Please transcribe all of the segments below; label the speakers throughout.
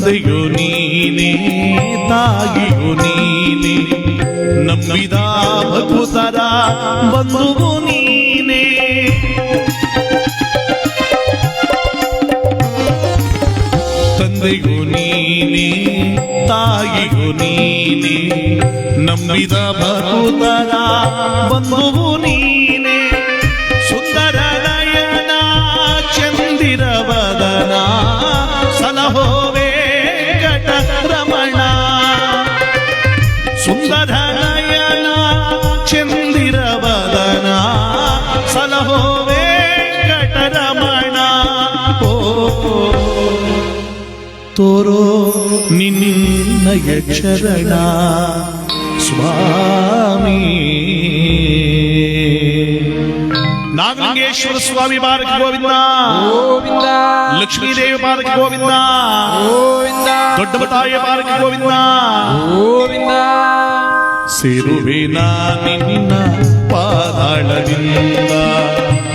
Speaker 1: ತಂದೆಯು ನೀನೇ ತಾಯಿಯು ನೀನೇ ನಂಬಿದ ಭಕ್ತರ ಬಂಧುವು ನೀನೇ ತಂದೆಯು ನೀನೇ ತಾಯಿಯು ನೀನೇ ನಂಬಿದ ಭಕ್ತರ ಬಂಧುವು ನೀನೇ ಸುಂದರ ನಯನ ಚಂದಿರ ವದನ ಸಲಹೋ ವೆಂಕಟರಮಣ ಸುಂದರ ನಯನ ಚಂದಿರ ವದನ ಸಲಹೋ ವೆಂಕಟರಮಣ ಓ ತೋರೋ ನಿನ್ನಯ ಚರಣ ಸ್ವಾಮಿ ನಾಗಲಿಂಗೇಶ್ವರ ಸ್ವಾಮಿ ಬಾರಕ ಗೋವಿಂದ
Speaker 2: ಗೋವಿಂದ
Speaker 1: ಲಕ್ಷ್ಮೀದೇವಿ ಬಾರಕ ಗೋವಿಂದ
Speaker 2: ಗೋವಿಂದ
Speaker 1: ದೊಡ್ಡ ತಾಯಿಯ ಬಾರಕ ಗೋವಿಂದ
Speaker 2: ಗೋವಿಂದ
Speaker 1: ಸೇರುವೆ ನಿನ್ನ ಪಾದಾಳದಿಂದ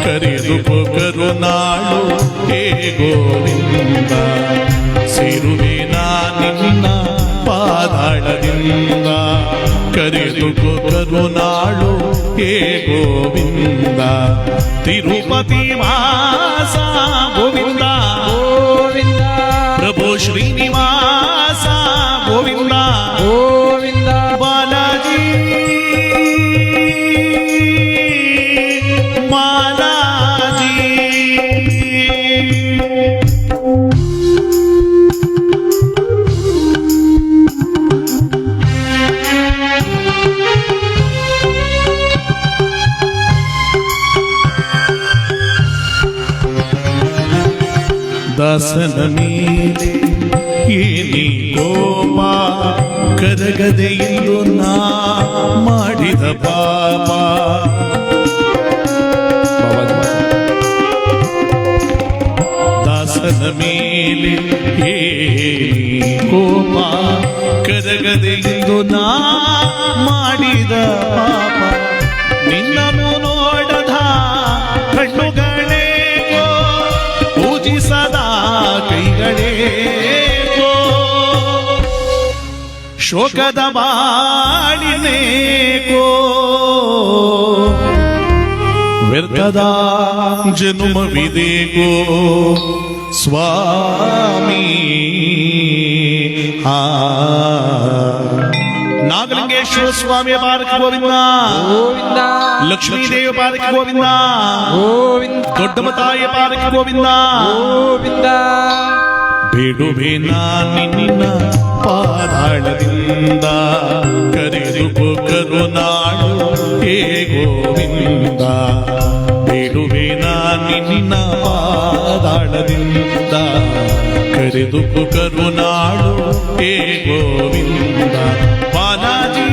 Speaker 1: ಕರೆದು ಕರುನಾಳು ಹೇ ಗೋವಿಂದ ಸೇರುವೆ ನಿನ್ನ ಪಾದಾಳದಿಂದ ಕರೆದು ಕರುನಾಳು ಹೇ ಗೋವಿಂದ ತಿರುಪತಿ ವಾಸ ಗೋವಿಂದ
Speaker 2: ಗೋವಿಂದ
Speaker 1: ಪ್ರಭು ಶ್ರೀನಿವಾಸ ಗೋವಿಂದ
Speaker 2: ಗೋವಿಂದ
Speaker 1: ಬಾಲಾಜಿ ಬಾಲಾಜಿ ದಾಸನ ಮೇಲೆ ಏನಿ ಕೋಪ ಕರಗದೆ ಎಂದು ನಾ ಮಾಡಿದ ಪಾಪ ದಾಸನ ಮೇಲೆ ಏನಿ ಕೋಪ ಕರಗದೆ ಎಂದು ನಾ ಮಾಡಿದ ಪಾಪ ನಿನ್ನನ್ನು ನೋಡದ ಕಣ್ಣುಗಳೇಕೋ ಪೂಜಿಸದ ಕೈಗಳೇಕೋ ಶೋಕದ ಬಾಳಿನೇಕೋ ವ್ಯರ್ಥದ ಜನುಮವಿದೇಕೋ ಸ್ವಾಮಿ ನಾಗಲಿಂಗೇಶ್ವರ ಸ್ವಾಮಿಯ ಬಾರಕ ಗೋವಿಂದ
Speaker 2: ಗೋವಿಂದ
Speaker 1: ಲಕ್ಷ್ಮೀದೇವಿ ಬಾರಕ ಗೋವಿಂದ
Speaker 2: ಗೋವಿಂದ
Speaker 1: ದೊಡ್ಡಮ್ಮ ತಾಯಿಯ ಬಾರಕ ಗೋವಿಂದ
Speaker 2: ಗೋವಿಂದ
Speaker 1: ಬೇಡುವೆ ನಿನ್ನ ಪಾದಾಳದಿಂದ ಕರೆದು ಕರುನಾಳು ಹೇ ಗೋವಿಂದ ಬೇಡುವೆ ನಿನ್ನ ಪಾದಾಳದಿಂದ ಕರೆದು ಕರುನಾಳು ಹೇ ಗೋವಿಂದ ಬಾಲಾಜಿ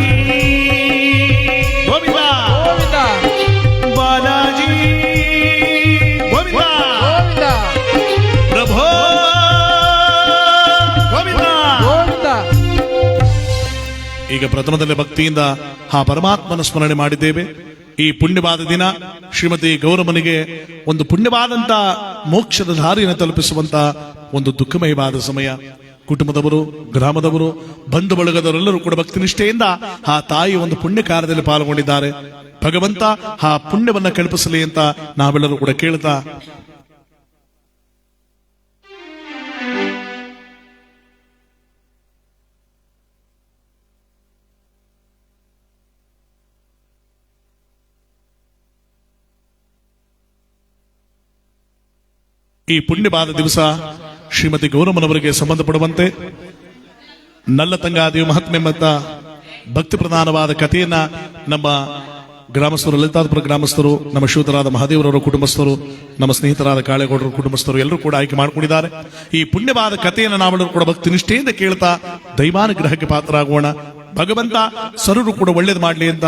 Speaker 1: ಗೋವಿಂದ
Speaker 2: ಗೋವಿಂದ
Speaker 1: ಬಾಲಾಜಿ ಗೋವಿಂದ
Speaker 2: ಗೋವಿಂದ
Speaker 1: ಪ್ರಭೋ ಗೋವಿಂದ
Speaker 2: ಗೋವಿಂದ
Speaker 1: ಈಗ ಪ್ರಥಮದಲ್ಲಿ ಭಕ್ತಿಯಿಂದ ಆ ಪರಮಾತ್ಮನ ಸ್ಮರಣೆ ಮಾಡಿದ್ದೇವೆ. ಈ ಪುಣ್ಯವಾದ ದಿನ ಶ್ರೀಮತಿ ಗೌರಮ್ಮನಿಗೆ ಒಂದು ಪುಣ್ಯವಾದಂತ ಮೋಕ್ಷದ ದಾರಿಯನ್ನು ತಲುಪಿಸುವಂತ ಒಂದು ದುಃಖಮಯವಾದ ಸಮಯ. ಕುಟುಂಬದವರು, ಗ್ರಾಮದವರು, ಬಂಧು ಬಳಗದವರೆಲ್ಲರೂ ಕೂಡ ಭಕ್ತಿ ನಿಷ್ಠೆಯಿಂದ ಆ ತಾಯಿ ಒಂದು ಪುಣ್ಯ ಕಾರ್ಯದಲ್ಲಿ ಪಾಲ್ಗೊಂಡಿದ್ದಾರೆ. ಭಗವಂತ ಆ ಪುಣ್ಯವನ್ನ ಕಲ್ಪಿಸಲಿ ಅಂತ ನಾವೆಲ್ಲರೂ ಕೂಡ ಕೇಳ್ತಾ ಈ ಪುಣ್ಯವಾದ ದಿವಸ ಶ್ರೀಮತಿ ಗೌರಮ್ಮನವರಿಗೆ ಸಂಬಂಧಪಡುವಂತೆ ನಲ್ಲತಂಗಾದಿಯ ಮಹಾತ್ಮೆಂಬಂತ ಭಕ್ತಿ ಪ್ರಧಾನವಾದ ಕಥೆಯನ್ನ ನಮ್ಮ ಗ್ರಾಮಸ್ಥರು, ಲಲಿತಾಪುರ ಗ್ರಾಮಸ್ಥರು, ನಮ್ಮ ಶಿವತರಾದ ಮಹಾದೇವರವರ ಕುಟುಂಬಸ್ಥರು, ನಮ್ಮ ಸ್ನೇಹಿತರಾದ ಕಾಳೇಗೌಡರ ಕುಟುಂಬಸ್ಥರು ಎಲ್ಲರೂ ಕೂಡ ಆಯ್ಕೆ ಮಾಡಿಕೊಂಡಿದ್ದಾರೆ. ಈ ಪುಣ್ಯವಾದ ಕಥೆಯನ್ನು ನಾವೆಲ್ಲರೂ ಕೂಡ ಭಕ್ತಿ ನಿಷ್ಠೆಯಿಂದ ಕೇಳ್ತಾ ದೈವಾನುಗ್ರಹಕ್ಕೆ ಪಾತ್ರರಾಗೋಣ. ಭಗವಂತ ಸರರು ಕೂಡ ಒಳ್ಳೇದು ಮಾಡಲಿ ಅಂತ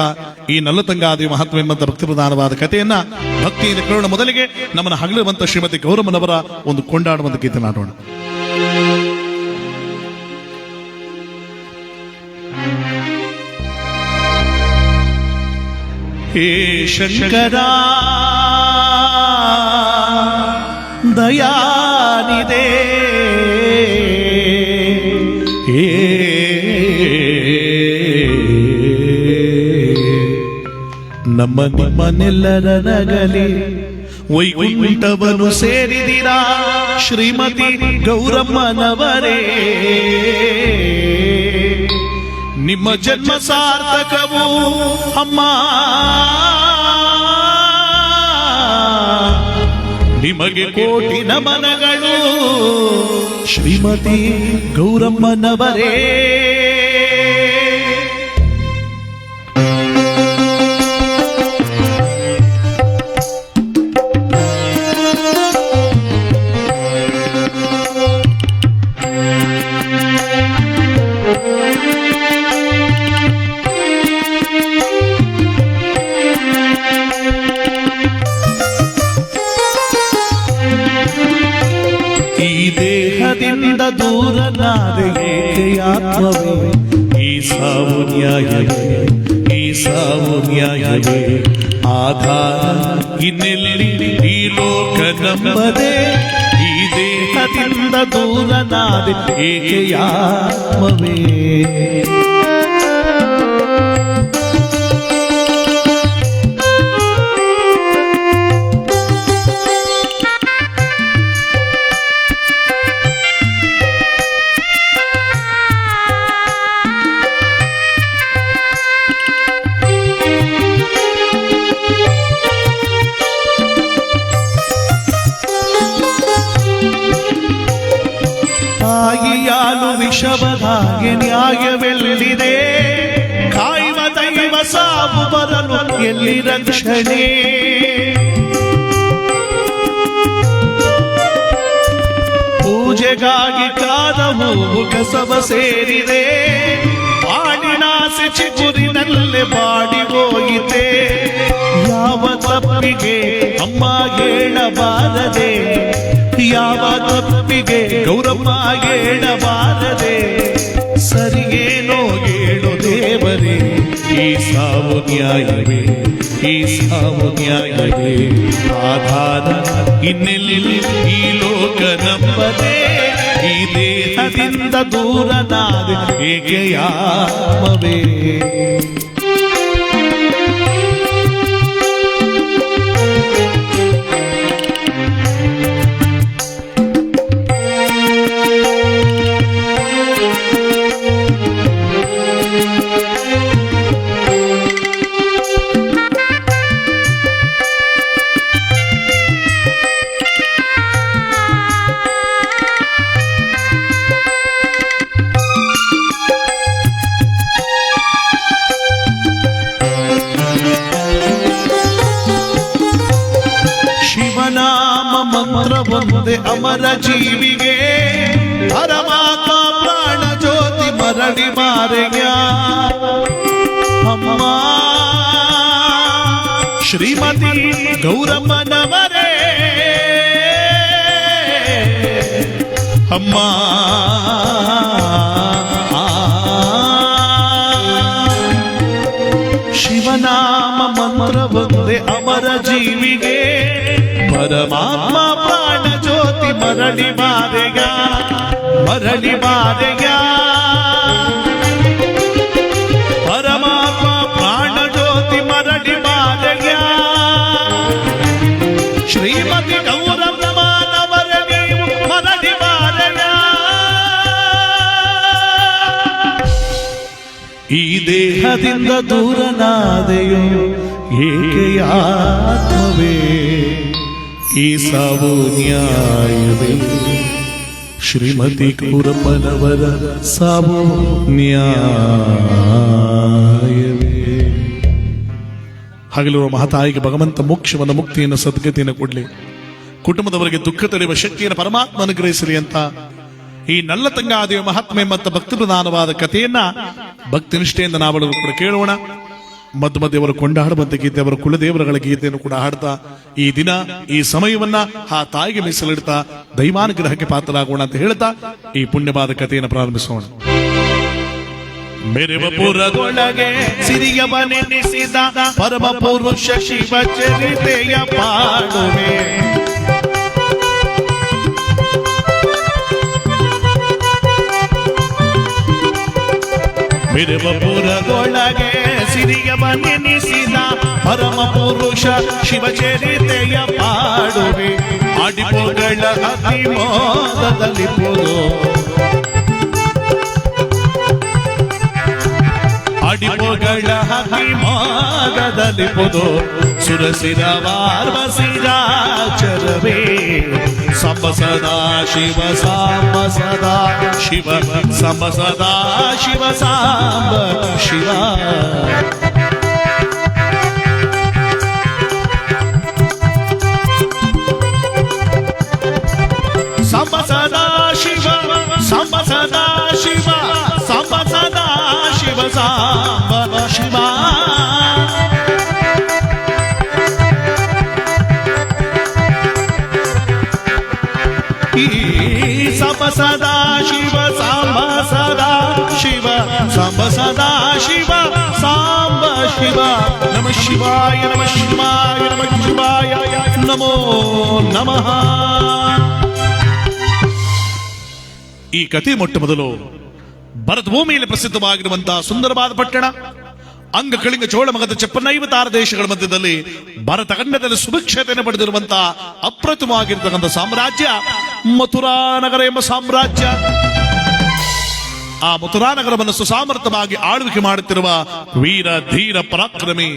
Speaker 1: ಈ ನಲ್ಲತಂಗಾದಿ ಮಹಾತ್ಮ ಎಂಬಂತ ಭಕ್ತಿ ಪ್ರಧಾನವಾದ ಕಥೆಯನ್ನ ಭಕ್ತಿಯಿಂದ ಕೇಳೋಣ. ಮೊದಲಿಗೆ ನಮ್ಮನ್ನು ಹಗಲುವಂತ ಶ್ರೀಮತಿ ಗೌರಮ್ಮನವರ ಒಂದು ಕೊಂಡಾಡುವಂತ ಗೀತೆ ನಾಡೋಣ. ಹೇ ಶಂಕರ ದಯಾನಿದೆ ನಮ್ಮ ನಿಮ್ಮನೆಲ್ಲರ ನಗಲಿ ವೈಕುಂಠವನ್ನು ಸೇರಿದಿರಾ ಶ್ರೀಮತಿ ಗೌರಮ್ಮನವರೇ. ನಿಮ್ಮ ಜನ್ಮ ಸಾರ್ಥಕವು ಅಮ್ಮ, ನಿಮಗೆ ಕೋಟಿ ನಮನಗಳು ಶ್ರೀಮತಿ ಗೌರಮ್ಮನವರೇ. ದೇಹದಿಂದ ದೂರನಾದೆ ಏಕೆಯಾತ್ಮವೇ, ಈ ಸಾವು ನ್ಯಾಯವೇ, ಈ ಸಾವು ನ್ಯಾಯವೇ. ಆಧಾರ ಇನ್ನೆಲ್ಲಿ ಈ ಲೋಕ ನಂಬದೆ, ಈ ದೇಹದಿಂದ ದೂರನಾದೆ ಏಕೆಯಾತ್ಮವೇ. ತಾಯಿಯಾಲು ವಿಷವದಾಗೆ ನ್ಯಾಯವೆಲ್ಲಿದೆ, ಕಾಯುವ ದೈವ ಸಾವು ಬರಲು ಎಲ್ಲಿ ರಕ್ಷಣೆ. ಪೂಜೆಗಾಗಿ ಕಾದ ಹೂವು ಕಸವ ಸೇರಿದೆ, ಬಾಡಿನಾಸೆ ಚಿಗುರಿನಲ್ಲೇ ಬಾಡಿ ಹೋಗಿದೆ. ಯಾವ ತಪ್ಪಿಗೆ ಅಮ್ಮ ಹೇಳಬಾರದೆ, ಯಾವ ತಪ್ಪಿಗೆ ಗೌರಮ್ಮ ಹೇಳಬಾರದೆ. ಸರಿಗೇನೋ ಹೇಳು ದೇವರೇ, ಈ ಸಾವು ನ್ಯಾಯವೇ, ಈ ಸಾವು ನ್ಯಾಯವೇ. ಆಧಾರ ಇನ್ನೆಲ್ಲಿ ಈ ಲೋಕ ನಂಬದೆ, ಈ ದೇಹದಿಂದ ದೂರನಾದೆ ಏಕೆಯಾತ್ಮವೇ. ಶಿವನಾಮ ಮಂತ್ರ ಒಂದೇ ಅಮರ ಜೀವಿಗೆ, ಪರಮಾತ್ಮ ಪ್ರಾಣ ಜ್ಯೋತಿ ಮರಳಿ ಮಾರೆಯ. ಅಮ್ಮ ಶ್ರೀಮತಿ ಗೌರಮ್ಮನವರೇ, ಅಮ್ಮ ಶಿವನಾಮ ಮಂತ್ರ ಒಂದೇ ಅಮರ ಜೀವಿಗೆ, ಪರಮಾತ್ಮ ಪ್ರಾಣ ಜ್ಯೋತಿ ಮರಳಿ ಮಾರೆಯ, ಮರಳಿ ಮಾರೆಯ. ಪರಮಾತ್ಮ ಪ್ರಾಣ ಜ್ಯೋತಿ ಮರಳಿ ಮಾರೆಯ. ಶ್ರೀಮತಿ ಗೌರಮ್ಮನವರ ನೀವು ಮರಳಿ ಮಾರೆಯ. ಈ ದೇಹದಿಂದ ದೂರನಾದೆಯೋ ಏಕೆಯಾತ್ಮವೇ, ಈ ಸಾವು ನ್ಯಾಯವೇ. ಶ್ರೀಮತಿ ಗೌರಮ್ಮನವರ ಸಾವು ನ್ಯಾಯವೇ. ಹಗಲಿರುವ ಮಹತಾಯಿಗೆ ಭಗವಂತ ಮೋಕ್ಷವನ್ನು, ಮುಕ್ತಿಯನ್ನು, ಸದ್ಗತಿಯನ್ನು ಕೊಡ್ಲಿ. ಕುಟುಂಬದವರಿಗೆ ದುಃಖ ತಡೆಯುವ ಶಕ್ತಿಯನ್ನು ಪರಮಾತ್ಮ ಅನುಗ್ರಹಿಸಲಿ ಅಂತ ಈ ನಲ್ಲತಂಗಾದೇವ ಮಹಾತ್ಮೆ ಮತ್ತು ಭಕ್ತಿ ಪ್ರಧಾನವಾದ ಕಥೆಯನ್ನ ಭಕ್ತಿ ನಿಷ್ಠೆಯಿಂದ ನಾವೆಲ್ಲರೂ ಕೂಡ ಕೇಳೋಣ. ಮಧ್ಯ ಮಧ್ಯವರು ಕೊಂಡಾಡುವಂತ ಗೀತೆ, ಅವರ ಕುಲದೇವರುಗಳ ಗೀತೆಯನ್ನು ಕೂಡ ಹಾಡ್ತಾ ಈ ದಿನ ಈ ಸಮಯವನ್ನ ಆ ತಾಯಿಗೆ ಮೀಸಲಿಡ್ತಾ ದೈವಾನುಗ್ರಹಕ್ಕೆ ಪಾತ್ರರಾಗೋಣ ಅಂತ ಹೇಳ್ತಾ ಈ ಪುಣ್ಯವಾದ ಕಥೆಯನ್ನು ಪ್ರಾರಂಭಿಸೋಣ. ಮೆರವಪುರದೊಳಗೆ ಸಿರಿಯವನೆನಿಸಿದ ಪರಮ ಪುರುಷ ಶಿವ ಚರಿತೆಯ ಪಾಡುವೆ. ಮೆರವಪುರದೊಳಗೆ ಸಿರಿಯವನೆನಿಸಿದ ಪರಮ ಪುರುಷ ಶಿವಚರಿತೆಯ ಪಾಡುವೆ ಅಡಿಪೋಗಳ ಅತಿ ಮೋದದಲ್ಲಿಪುದು ಅಡಿಪೋಗಳ ಅತಿ ಮೋದದಲ್ಲಿಪುದು ಸುರಸಿರ ವಾರ್ವಸಿರಾಚರವೇ ಸಂಬ ಸದಾ ಶಿವ ಸಾಂಬ ಸದಾ ಶಿವ ಸಂಬ ಸದಾ ಶಿವ ಸಾಂಬ ಶಿವ ಸಂಬ ಸದಾ ಶಿವ ಸಂಬ ಸದಾ ಶಿವ ಸಂಬ ಸದಾ ಶಿವ ಸಾಂಬ ಶಿವ ಸಂಬ ಸದಾ ಶಿವ ಸಾಂಬ ಸದಾ ಶಿವ ಸಂಬ ಸದಾ ಶಿವ ಸಾಂಬ ಶಿವ ನಮ ಶಿವಾಯ ನಮ ಶಿವಾಯ ನಮ ಶಿವಾಯ ನಮೋ ನಮಃ. ಈ ಕಥೆ ಮೊಟ್ಟ ಮೊದಲು ಭರತ ಭೂಮಿಯಲ್ಲಿ ಪ್ರಸಿದ್ಧವಾಗಿರುವಂತಹ ಸುಂದರವಾದ ಪಟ್ಟಣ ಅಂಗಕಳಿಂಗ ಚೋಳ ಮಗದ 56 ದೇಶಗಳ ಮಧ್ಯದಲ್ಲಿ ಭರತ ಖಂಡದಲ್ಲಿ ಸುಭಿಕ್ಷತೆಯನ್ನು ಪಡೆದಿರುವಂತಹ ಅಪ್ರತಿಮವಾಗಿರ್ತಕ್ಕಂಥ ಸಾಮ್ರಾಜ್ಯ ಮಥುರಾ ನಗರ ಎಂಬ ಸಾಮ್ರಾಜ್ಯ. ಆ ಮಥುರಾ ನಗರವನ್ನು ಸುಸಾಮರ್ಥವಾಗಿ ಆಳ್ವಿಕೆ ಮಾಡುತ್ತಿರುವ ವೀರ ಧೀರ ಪರಾಕ್ರಮಿ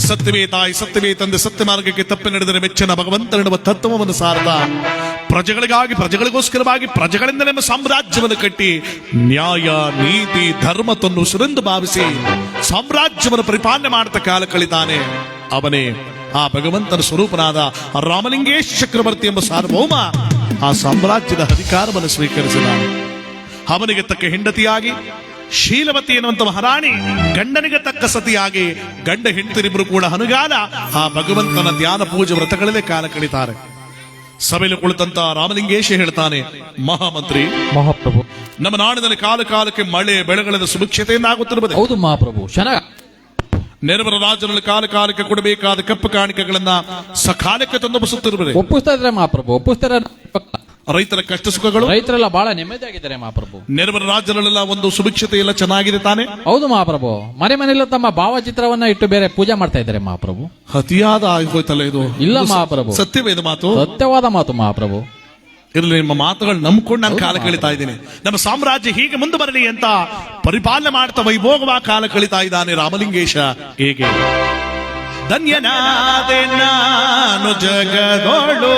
Speaker 1: ಸತ್ಯವೇ ತಾಯಿ ಸತ್ಯವೇ ತಂದೆ ಸತ್ಯ ಮಾರ್ಗಕ್ಕೆ ತಪ್ಪಿ ನಡೆದರೆ ಮೆಚ್ಚನ ಭಗವಂತನೆನ್ನುವ ತತ್ವವನ್ನು ಸಾರದ ಪ್ರಜೆಗಳಿಗಾಗಿ ಪ್ರಜೆಗಳಿಗೋಸ್ಕರವಾಗಿ ಪ್ರಜೆಗಳಿಂದಲೇ ಸಾಮ್ರಾಜ್ಯವನ್ನು ಕಟ್ಟಿ ನ್ಯಾಯ ನೀತಿ ಧರ್ಮ ತನ್ನು ಸುರೆಂದು ಭಾವಿಸಿ ಸಾಮ್ರಾಜ್ಯವನ್ನು ಪರಿಪಾಲನೆ ಮಾಡುತ್ತ ಕಾಲ ಕಳಿತಾನೆ. ಅವನೇ ಆ ಭಗವಂತನ ಸ್ವರೂಪನಾದ ರಾಮಲಿಂಗೇಶ್ ಚಕ್ರವರ್ತಿ ಎಂಬ ಸಾರ್ವಭೌಮ ಆ ಸಾಮ್ರಾಜ್ಯದ ಅಧಿಕಾರವನ್ನು ಸ್ವೀಕರಿಸಿದಾನೆ. ಅವನಿಗೆ ತಕ್ಕ ಹೆಂಡತಿಯಾಗಿ ಶೀಲವತಿ ಎನ್ನುವಂತ ಮಹಾರಾಣಿ, ಗಂಡನಿಗೆ ತಕ್ಕ ಸತಿಯಾಗಿ ಗಂಡ ಹೆಂಡತಿರಿಬ್ಬರು ಕೂಡ ಅನುಗಾಲ ಆ ಭಗವಂತನ ಧ್ಯಾನ ಪೂಜೆ ವ್ರತಗಳಲ್ಲೇ ಕಾಲ ಕಳೀತಾರೆ. ಸಭೆಯಲ್ಲಿ ಕುಳಿತಂತ ರಾಮಲಿಂಗೇಶ ಹೇಳ್ತಾನೆ, ಮಹಾಮಂತ್ರಿ
Speaker 2: ಮಹಾಪ್ರಭು,
Speaker 1: ನಮ್ಮ ನಾಡಿನಲ್ಲಿ ಕಾಲ ಕಾಲಕ್ಕೆ ಮಳೆ ಬೆಳೆಗಳ ಸುಭಿಕ್ಷತೆಯನ್ನಾಗುತ್ತಿರುತ್ತದೆ.
Speaker 2: ಹೌದು ಮಹಾಪ್ರಭು. ಚೆನ್ನಾಗ
Speaker 1: ನೆರವರ ರಾಜನಲ್ಲಿ ಕಾಲ ಕಾಲಕ್ಕೆ ಕೊಡಬೇಕಾದ ಕಪ್ಪು ಕಾಣಿಕೆಗಳನ್ನ ಸಕಾಲಕ್ಕೆ ತಂದೊಪ್ಪಿಸುತ್ತಿರುತ್ತದೆ.
Speaker 2: ಒಪ್ಪಿಸ್ತಾ ಇದ್ರೆ ಮಹಾಪ್ರಭು, ಒಪ್ಪಿಸ್ತಾರೆ.
Speaker 1: ರೈತರ ಕಷ್ಟ ಸುಖಗಳು,
Speaker 2: ರೈತರೆಲ್ಲ ಬಹಳ ನೆಮ್ಮದಿಯಾಗಿದ್ದಾರೆ ಮಹಾಪ್ರಭು.
Speaker 1: ನೆರವರ ರಾಜ್ಯಗಳೆಲ್ಲ ಒಂದು ಸುಭಿಕ್ಷತೆ ಎಲ್ಲ ಚೆನ್ನಾಗಿದೆ ತಾನೆ.
Speaker 2: ಹೌದು ಮಹಾಪ್ರಭು. ಮನೆ ಮನೆಯಲ್ಲ ತಮ್ಮ ಭಾವಚಿತ್ರವನ್ನ ಇಟ್ಟು ಬೇರೆ ಪೂಜೆ ಮಾಡ್ತಾ ಇದ್ದಾರೆ ಮಹಾಪ್ರಭು.
Speaker 1: ಅತಿಯಾದ ಆಗೋಯ್ತಲ್ಲ ಇದು.
Speaker 2: ಇಲ್ಲ ಮಹಾಪ್ರಭು,
Speaker 1: ಸತ್ಯವೇ ಇದು ಮಾತು,
Speaker 2: ಸತ್ಯವಾದ ಮಾತು ಮಹಾಪ್ರಭು.
Speaker 1: ಇರಲಿ, ನಿಮ್ಮ ಮಾತುಗಳು ನಂಬ್ಕೊಂಡು ನಾನು ಕಾಲ ಕಳೀತಾ ಇದ್ದೀನಿ. ನಮ್ಮ ಸಾಮ್ರಾಜ್ಯ ಹೀಗೆ ಮುಂದೆ ಬರಲಿ ಅಂತ ಪರಿಪಾಲನೆ ಮಾಡ್ತಾ ವೈಭೋಗವಾಗಿ ಕಾಲ ಕಳೀತಾ ಇದ್ದಾನೆ ರಾಮಲಿಂಗೇಶ. ಹೇಗೆ ಧನ್ಯನಾದೆ ನಾನು ಜಗದೋಳು,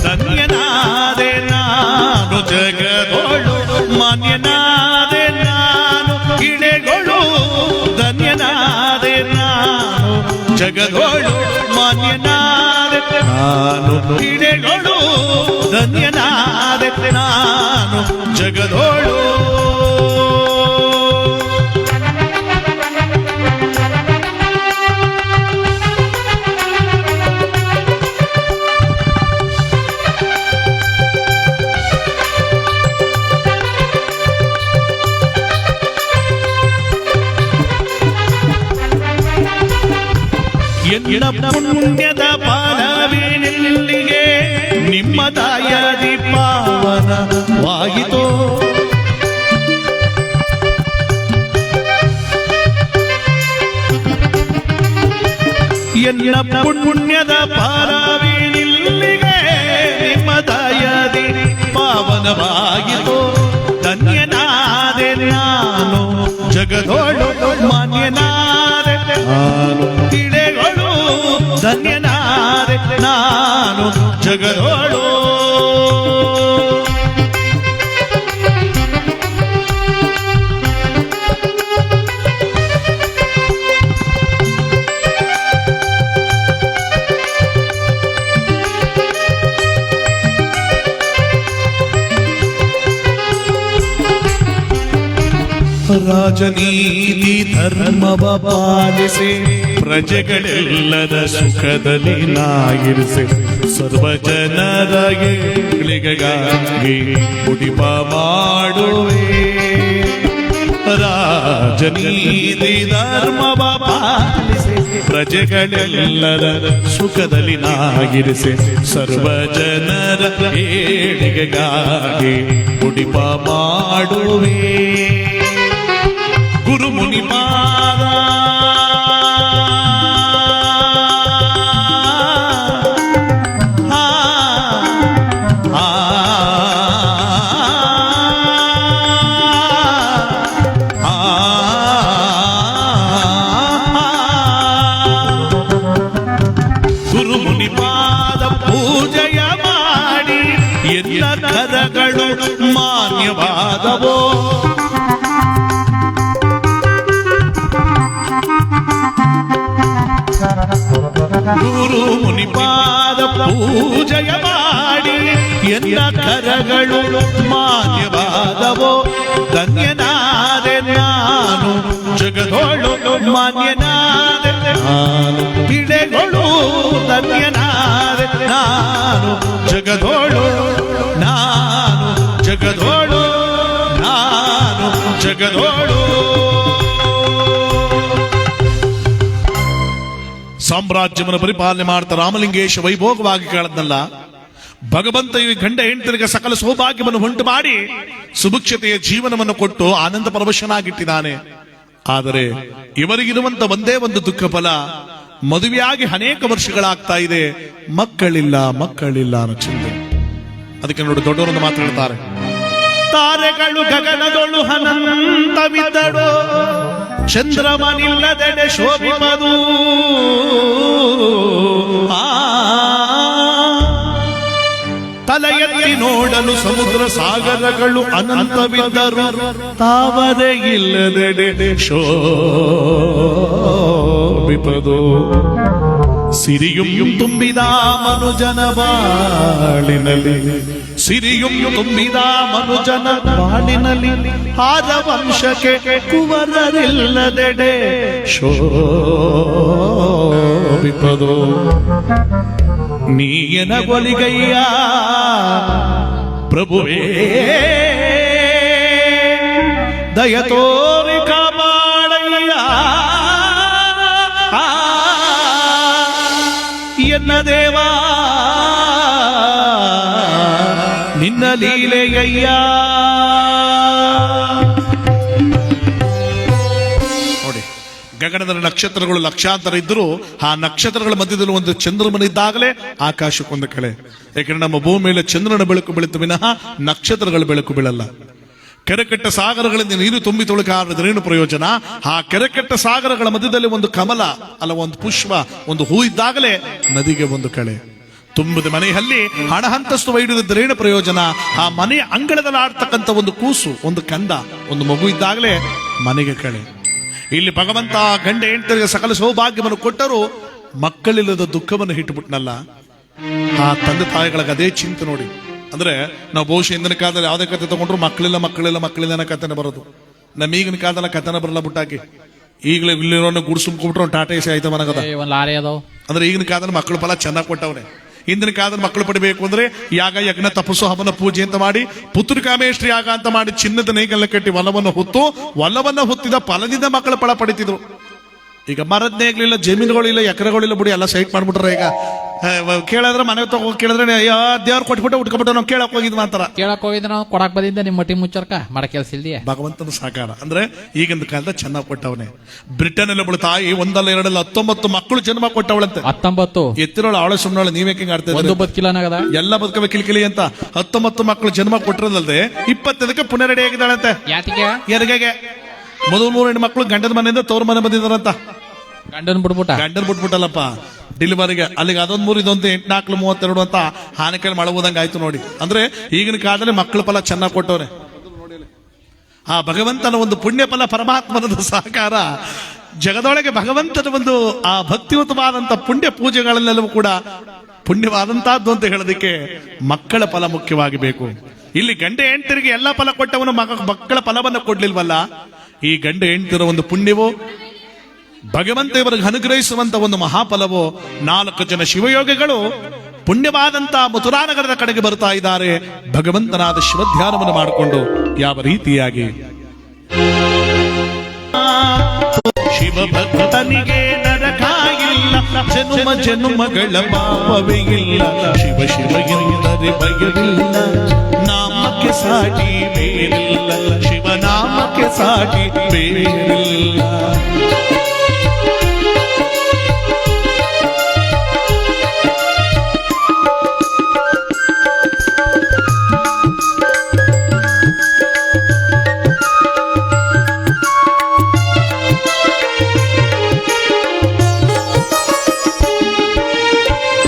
Speaker 1: ಧನ್ಯನಾದೆ ನಾನು ಜಗದೋಳು, ಮಾನ್ಯನಾದೆ ನಾನು ಗಿಳೆಗಳು, ಧನ್ಯನಾದೆ ನಾನು ಜಗದೋಳು, ಮಾನ್ಯನಾದೆ ನಾನು ಗಿಳೆಗಳು, ಧನ್ಯನಾದೆ ನಾನು ಜಗದೋಳು. ಎನ್ನ ಪುಣ್ಯದ ಫಲವೇನೆಲ್ಲಿಗೆ ನಿಮ್ಮ ದಯದಿ ಪಾವನವಾಯಿತೋ, ಎನ್ನ ಪುಣ್ಯದ ಫಲವೇನೆಲ್ಲಿಗೆ ನಿಮ್ಮ ದಯದಿ ಪಾವನವಾಯಿತೋ, ಧನ್ಯನಾದೆ ನಾನು ಜಗದೋಳು, ಮಾನ್ಯನಾದೆ ನಾನು ಗಿಳೆಗಳು, ಧನ್ಯನಾದೆ ನಾನು ಜಗದೋಳು. ರಾಜನೀತಿ ಧರ್ಮವ ಪಾಲಿಸಿ ಪ್ರಜೆಗಳೆಲ್ಲರ ಸುಖದಲ್ಲಿ ನಾಯಿರಿಸಿ ಸರ್ವ ಜನರ ಏಳಿಗೆಗಾಗಿ ಉಡಿಪ ಮಾಡುವೆ. ರಾಜನೀತಿ ಧರ್ಮವ ಪಾಲಿಸಿ ಪ್ರಜೆಗಳೆಲ್ಲರ ಸುಖದಲ್ಲಿ ನಾಗಿರಿಸಿ ಸರ್ವ ಜನರ ಏಳಿಗೆಗಾಗಿ ಉಡಿಪ ಮಾಡುವೆ ಗುರು ಮುನಿಪಾದ ಗುರು ಮುನಿಪಾದ ಪೂಜೆಯ ಮಾಡಿ ಎಲ್ಲ ಕರಗಳು ಮಾನ್ಯವಾದವೋ ಗುರು ಮುನಿಪಾದ ಪೂಜೆಯ ಮಾಡಿ ಎಲ್ಲ ಕರಗಳು ಮಾನ್ಯವಾದವೋ ಧನ್ಯನಾದೆ ನಾನು ಜಗದೋಳು ಮಾನ್ಯನಾದೆ ನಾನು ಪಿಡೆಗಳು ಧನ್ಯನಾದೆ ನಾನು ಜಗದೋಳು ನಾನು ಜಗದೋಳು ನಾನು ಜಗದೋಳು ಸಾಮ್ರಾಜ್ಯವನ್ನು ಪರಿಪಾಲನೆ ಮಾಡ್ತಾ ರಾಮಲಿಂಗೇಶ ವೈಭೋಗವಾಗಿ ಕೇಳದ್ನಲ್ಲ ಭಗವಂತ ಈ ಗಂಡ ಹೆಂಡತಿಗೆ ಸಕಲ ಸೌಭಾಗ್ಯವನ್ನು ಉಂಟು ಮಾಡಿ ಸುಭಿಕ್ಷತೆಯ ಜೀವನವನ್ನು ಕೊಟ್ಟು ಆನಂದ ಪರವಶನಾಗಿಟ್ಟಿದ್ದಾನೆ. ಆದರೆ ಇವರಿಗಿರುವಂತ ಒಂದೇ ಒಂದು ದುಃಖ ಫಲ, ಮದುವೆಯಾಗಿ ಅನೇಕ ವರ್ಷಗಳಾಗ್ತಾ ಇದೆ, ಮಕ್ಕಳಿಲ್ಲ ಮಕ್ಕಳಿಲ್ಲ ಅನ್ನೋ ಚಿಂತೆ. ಅದಕ್ಕೆ ನೋಡಿ ದೊಡ್ಡವರನ್ನು ಮಾತಾಡ್ತಾರೆ, ತಾರೆಗಳು ಗಗನದೊಳು ಅನಂತವಿದ್ದಳು, ಚಂದ್ರಮನಿಲ್ಲದೆಡೆ ಶೋಭಿಪದು. ತಲೆ ಎತ್ತಿ ನೋಡಲು ಸಮುದ್ರ ಸಾಗರಗಳು ಅನಂತವಿದ್ದರು, ತಾವರೆ ಇಲ್ಲದೆಡೆ ಶೋಭಿಪದು. ಸಿರಿಯುಂ ತುಂಬಿದ ಮನುಜನ ಬಾಳಿನಲ್ಲಿ, ಸಿರಿಯುಂ ತುಂಬಿದ ಮನುಜನ ಬಾಳಿನಲ್ಲಿ, ಆದ ವಂಶಕ್ಕೆ ಕುವರರಿಲ್ಲದೆಡೆ ಶೋಭಿಪದು. ನೀಯನ ಗೊಲಿಗಯ್ಯ ಪ್ರಭುವೇ ದಯ ತೋರಿ ಕಾಪಾಡಯ್ಯ, ಎನ್ನ ದೇವಾ ನಿನ್ನ ಲೀಲೆಯಯ್ಯ. ನೋಡಿ, ಗಗನದ ನಕ್ಷತ್ರಗಳು ಲಕ್ಷಾಂತರ ಇದ್ದರೂ ಆ ನಕ್ಷತ್ರಗಳ ಮಧ್ಯದಲ್ಲಿ ಒಂದು ಚಂದ್ರಮನಿದ್ದಾಗಲೇ ಆಕಾಶಕ್ಕೊಂದು ಕಳೆ. ಯಾಕಂದ್ರೆ ನಮ್ಮ ಭೂಮಿ ಮೇಲೆ ಚಂದ್ರನ ಬೆಳಕು ಬೀಳುತ್ತೆ ವಿನಃ ನಕ್ಷತ್ರಗಳ ಬೆಳಕು ಬೀಳಲ್ಲ. ಕೆರೆಕಟ್ಟ ಸಾಗರಗಳಿಂದ ನೀರು ತುಂಬಿ ತುಳುಕಾರದ್ರೇನು ಪ್ರಯೋಜನ? ಆ ಕೆರೆಕಟ್ಟ ಸಾಗರಗಳ ಮಧ್ಯದಲ್ಲಿ ಒಂದು ಕಮಲ ಅಲ್ಲ, ಒಂದು ಪುಷ್ಪ, ಒಂದು ಹೂ ಇದ್ದಾಗಲೇ ನದಿಗೆ ಒಂದು ಕಳೆ. ತುಂಬದ ಮನೆಯಲ್ಲಿ ಹಣ ಹಂತಸ್ತು ವೈಡಿದ್ರೇನು ಪ್ರಯೋಜನ? ಆ ಮನೆಯ ಅಂಗಳದಲ್ಲಿ ಆಡ್ತಕ್ಕಂಥ ಒಂದು ಕೂಸು, ಒಂದು ಕಂದ, ಒಂದು ಮಗು ಇದ್ದಾಗಲೇ ಮನೆಗೆ ಕಳೆ. ಇಲ್ಲಿ ಭಗವಂತ ಗಂಡ ಹೆಂಡತಿಗೆ ಸಕಲ ಸೌಭಾಗ್ಯವನ್ನು ಕೊಟ್ಟರು, ಮಕ್ಕಳಿಲ್ಲದ ದುಃಖವನ್ನು ಇಟ್ಟುಬಿಟ್ನಲ್ಲ. ಆ ತಂದೆ ತಾಯಿಗಳಿಗೆ ಅದೇ ಚಿಂತೆ ನೋಡಿ. ಅಂದ್ರೆ ನಾವು ಬಹುಶಃ ಹಿಂದಿನ ಕಾಲದಲ್ಲಿ ಯಾವುದೇ ಕತೆ ತಗೊಂಡ್ರು ಮಕ್ಕಳಿಲ್ಲ ಮಕ್ಕಳಿಲ್ಲ ಮಕ್ಕಳಿಲ್ಲ ಅನ್ನೋ ಕಥೆನೇ ಬರೋದು. ನಮೀಗಿನ ಕಾಲದಲ್ಲಿ ಕಥೆನ ಬರಲ್ಲ ಬಿಟ್ಟಾಕಿ. ಈಗಲೇ ಇಲ್ಲಿರೋ ಗುಡ್ಸುಂಬಿಟ್ರು ಟಾಟಾ ಎಸಿ ಆಯ್ತಾ ಮನಗದ. ಅಂದ್ರೆ ಈಗಿನ ಕಾಲದಲ್ಲಿ ಮಕ್ಕಳು ಫಲ ಚೆನ್ನಾಗಿ ಕೊಟ್ಟವ್ರೆ. ಹಿಂದಿನ ಕಾಲದಲ್ಲಿ ಮಕ್ಕಳು ಪಡಿಬೇಕು ಅಂದ್ರೆ ಯಾಗ ಯಜ್ಞ ತಪಸ್ಸು ಹವನ ಪೂಜೆ ಅಂತ ಮಾಡಿ, ಪುತ್ರಿಕಾಮೇಷ್ಟ್ರಿ ಯಾಗ ಅಂತ ಮಾಡಿ, ಚಿನ್ನದ ನೇಗಲ್ಲ ಕಟ್ಟಿ ಹೊಲವನ್ನು ಹೊತ್ತಿದ ಫಲದಿಂದ ಮಕ್ಕಳು ಫಲ ಪಡಿತಿದ್ರು. ಈಗ ಮರದ ನೇಗ್ಲಿಲ್ಲ, ಜಮೀನುಗಳಿಲ್ಲ, ಎಕರೆಗಳಿಲ್ಲ, ಬಿಡಿ ಎಲ್ಲ ಸೈಟ್ ಮಾಡ್ಬಿಟ್ರೆ. ಈಗ ಕೇಳಿದ್ರೆ ಮನೆ ತಗೋ ಕೇಳಿದ್ರೆ ಅಯ್ಯೋ ದೇವ್ರು ಕೊಟ್ಬಿಟ್ಟು ಉಟ್ಕೊಬಿಟ್ಟು ನಾವು ಕೇಳಕ್ ಹೋಗಿದ್ವಿ ಅಂತಾರ.
Speaker 2: ಕೇಳಕ್ ಹೋಗಿದ್ರೆ ನಾವು ಕೊಡಕ್ ಬಂದಿದ್ದ ನಿಮ್ಮ ಮಟ್ಟಿ ಮುಚ್ಚರ್ಕ ಮಾಡ ಕೆಲಸ ಇಲ್ದಿಯೇ.
Speaker 1: ಭಗವಂತನ ಸಾಕಾರ ಅಂದ್ರೆ ಈಗಿನ ಕಾಲದ ಚೆನ್ನಾಗಿ ಕೊಟ್ಟವನೇ. ಬ್ರಿಟನ್ ಅಲ್ಲಿ ಒಬ್ಬಳು ತಾಯಿ ಒಂದಲ್ಲ ಎರಡಲ್ಲ 19 ಮಕ್ಕಳು ಜನ್ಮ ಕೊಟ್ಟವಳಂತೆ. 19 ಎತ್ತಿರೋಳು ಅವಳ ಸುಮ್ಮನೆ ನೀವೇ ಹಿಂಗ್ ಆಡ್ತಾ
Speaker 2: ಒಂದು ಬದುಕಿಲ್ಲನಾಗದ ಎಲ್ಲ
Speaker 1: ಬದುಕವೆ ಕಿಲಿಕಿಲಿ ಅಂತ 19 ಮಕ್ಕಳು ಜನ್ಮ ಕೊಟ್ಟಿರೋದಲ್ದೆ 25ಕ್ಕೆ ಪುನರೆಡಿ ಆಗಿದ್ದಾಳಂತೆ.
Speaker 2: ಯಾತಿಗೆ?
Speaker 1: ಎರ್ಗೆಗೆ ಮೊದಲು 3 ಹೆಣ್ಣು ಮಕ್ಕಳು ಗಂಡನ ಮನೆಯಿಂದ ತವ್ರ ಮನೆ ಬಂದಿದ್ದಾರಂತ.
Speaker 2: ಗಂಡನ್
Speaker 1: ಬಿಟ್ಬಿಟ್ಟಲ್ಲಪ್ಪ ಡೆಲಿವರಿಗೆ. ಅಲ್ಲಿಗೆ ಅದೊಂದು 3 ಇದೊಂದು 8 4 32 ಅಂತ ಹಾನಿಕಾಯಿ ಮಾಡಬಹುದಂಗ ಆಯ್ತು ನೋಡಿ. ಅಂದ್ರೆ ಈಗಿನ ಕಾಲದಲ್ಲಿ ಮಕ್ಕಳ ಫಲ ಚೆನ್ನಾಗಿ ಕೊಟ್ಟವ್ರೆ. ಆ ಭಗವಂತನ ಒಂದು ಪುಣ್ಯ ಫಲ, ಪರಮಾತ್ಮನದ ಸಹಕಾರ, ಜಗದೊಳಗೆ ಭಗವಂತನ ಒಂದು ಆ ಭಕ್ತಿಯುತವಾದಂತ ಪುಣ್ಯ ಪೂಜೆಗಳಲ್ಲೆಲ್ಲವೂ ಕೂಡ ಪುಣ್ಯವಾದಂತಹದ್ದು ಅಂತ ಹೇಳೋದಕ್ಕೆ ಮಕ್ಕಳ ಫಲ ಮುಖ್ಯವಾಗಿ ಬೇಕು. ಇಲ್ಲಿ ಗಂಡ ಹೆಂಡತಿರಿಗೆ ಎಲ್ಲ ಫಲ ಕೊಟ್ಟವನು ಮಕ್ಕಳ ಫಲವನ್ನು ಕೊಡ್ಲಿಲ್ವಲ್ಲ. ಈ ಗಂಡ ಹೆಂಡತಿರ ಒಂದು ಪುಣ್ಯವೋ, ಭಗವಂತ ಇವರಿಗೆ ಅನುಗ್ರಹಿಸುವಂತ ಒಂದು ಮಹಾಫಲವೋ. 4 ಜನ ಶಿವಯೋಗಿಗಳು ಪುಣ್ಯವಾದಂತಹ ಮಥುರಾನಗರದ ಕಡೆಗೆ ಬರ್ತಾ ಇದ್ದಾರೆ, ಭಗವಂತನಾದ ಶಿವಧ್ಯಾನವನ್ನು ಮಾಡಿಕೊಂಡು. ಯಾವ ರೀತಿಯಾಗಿ ಶಿವಭಕ್ತನಿಗೆ ನರಕಾಯಿಲೆ ಜನುಮ ಜನುಮಗಳ ಪಾಪವೇ ಇಲ್ಲ. ಶಿವ ಶಿವ ಎಂದರೆ ಭಯವಿಲ್ಲ, ನಾಮಕ್ಕೆ ಸಾಟಿ ಬೇರಿಲ್ಲ. ಶಿವನಾಮಕ್ಕೆ ಸಾಟಿ ಬೇರಿಲ್ಲ.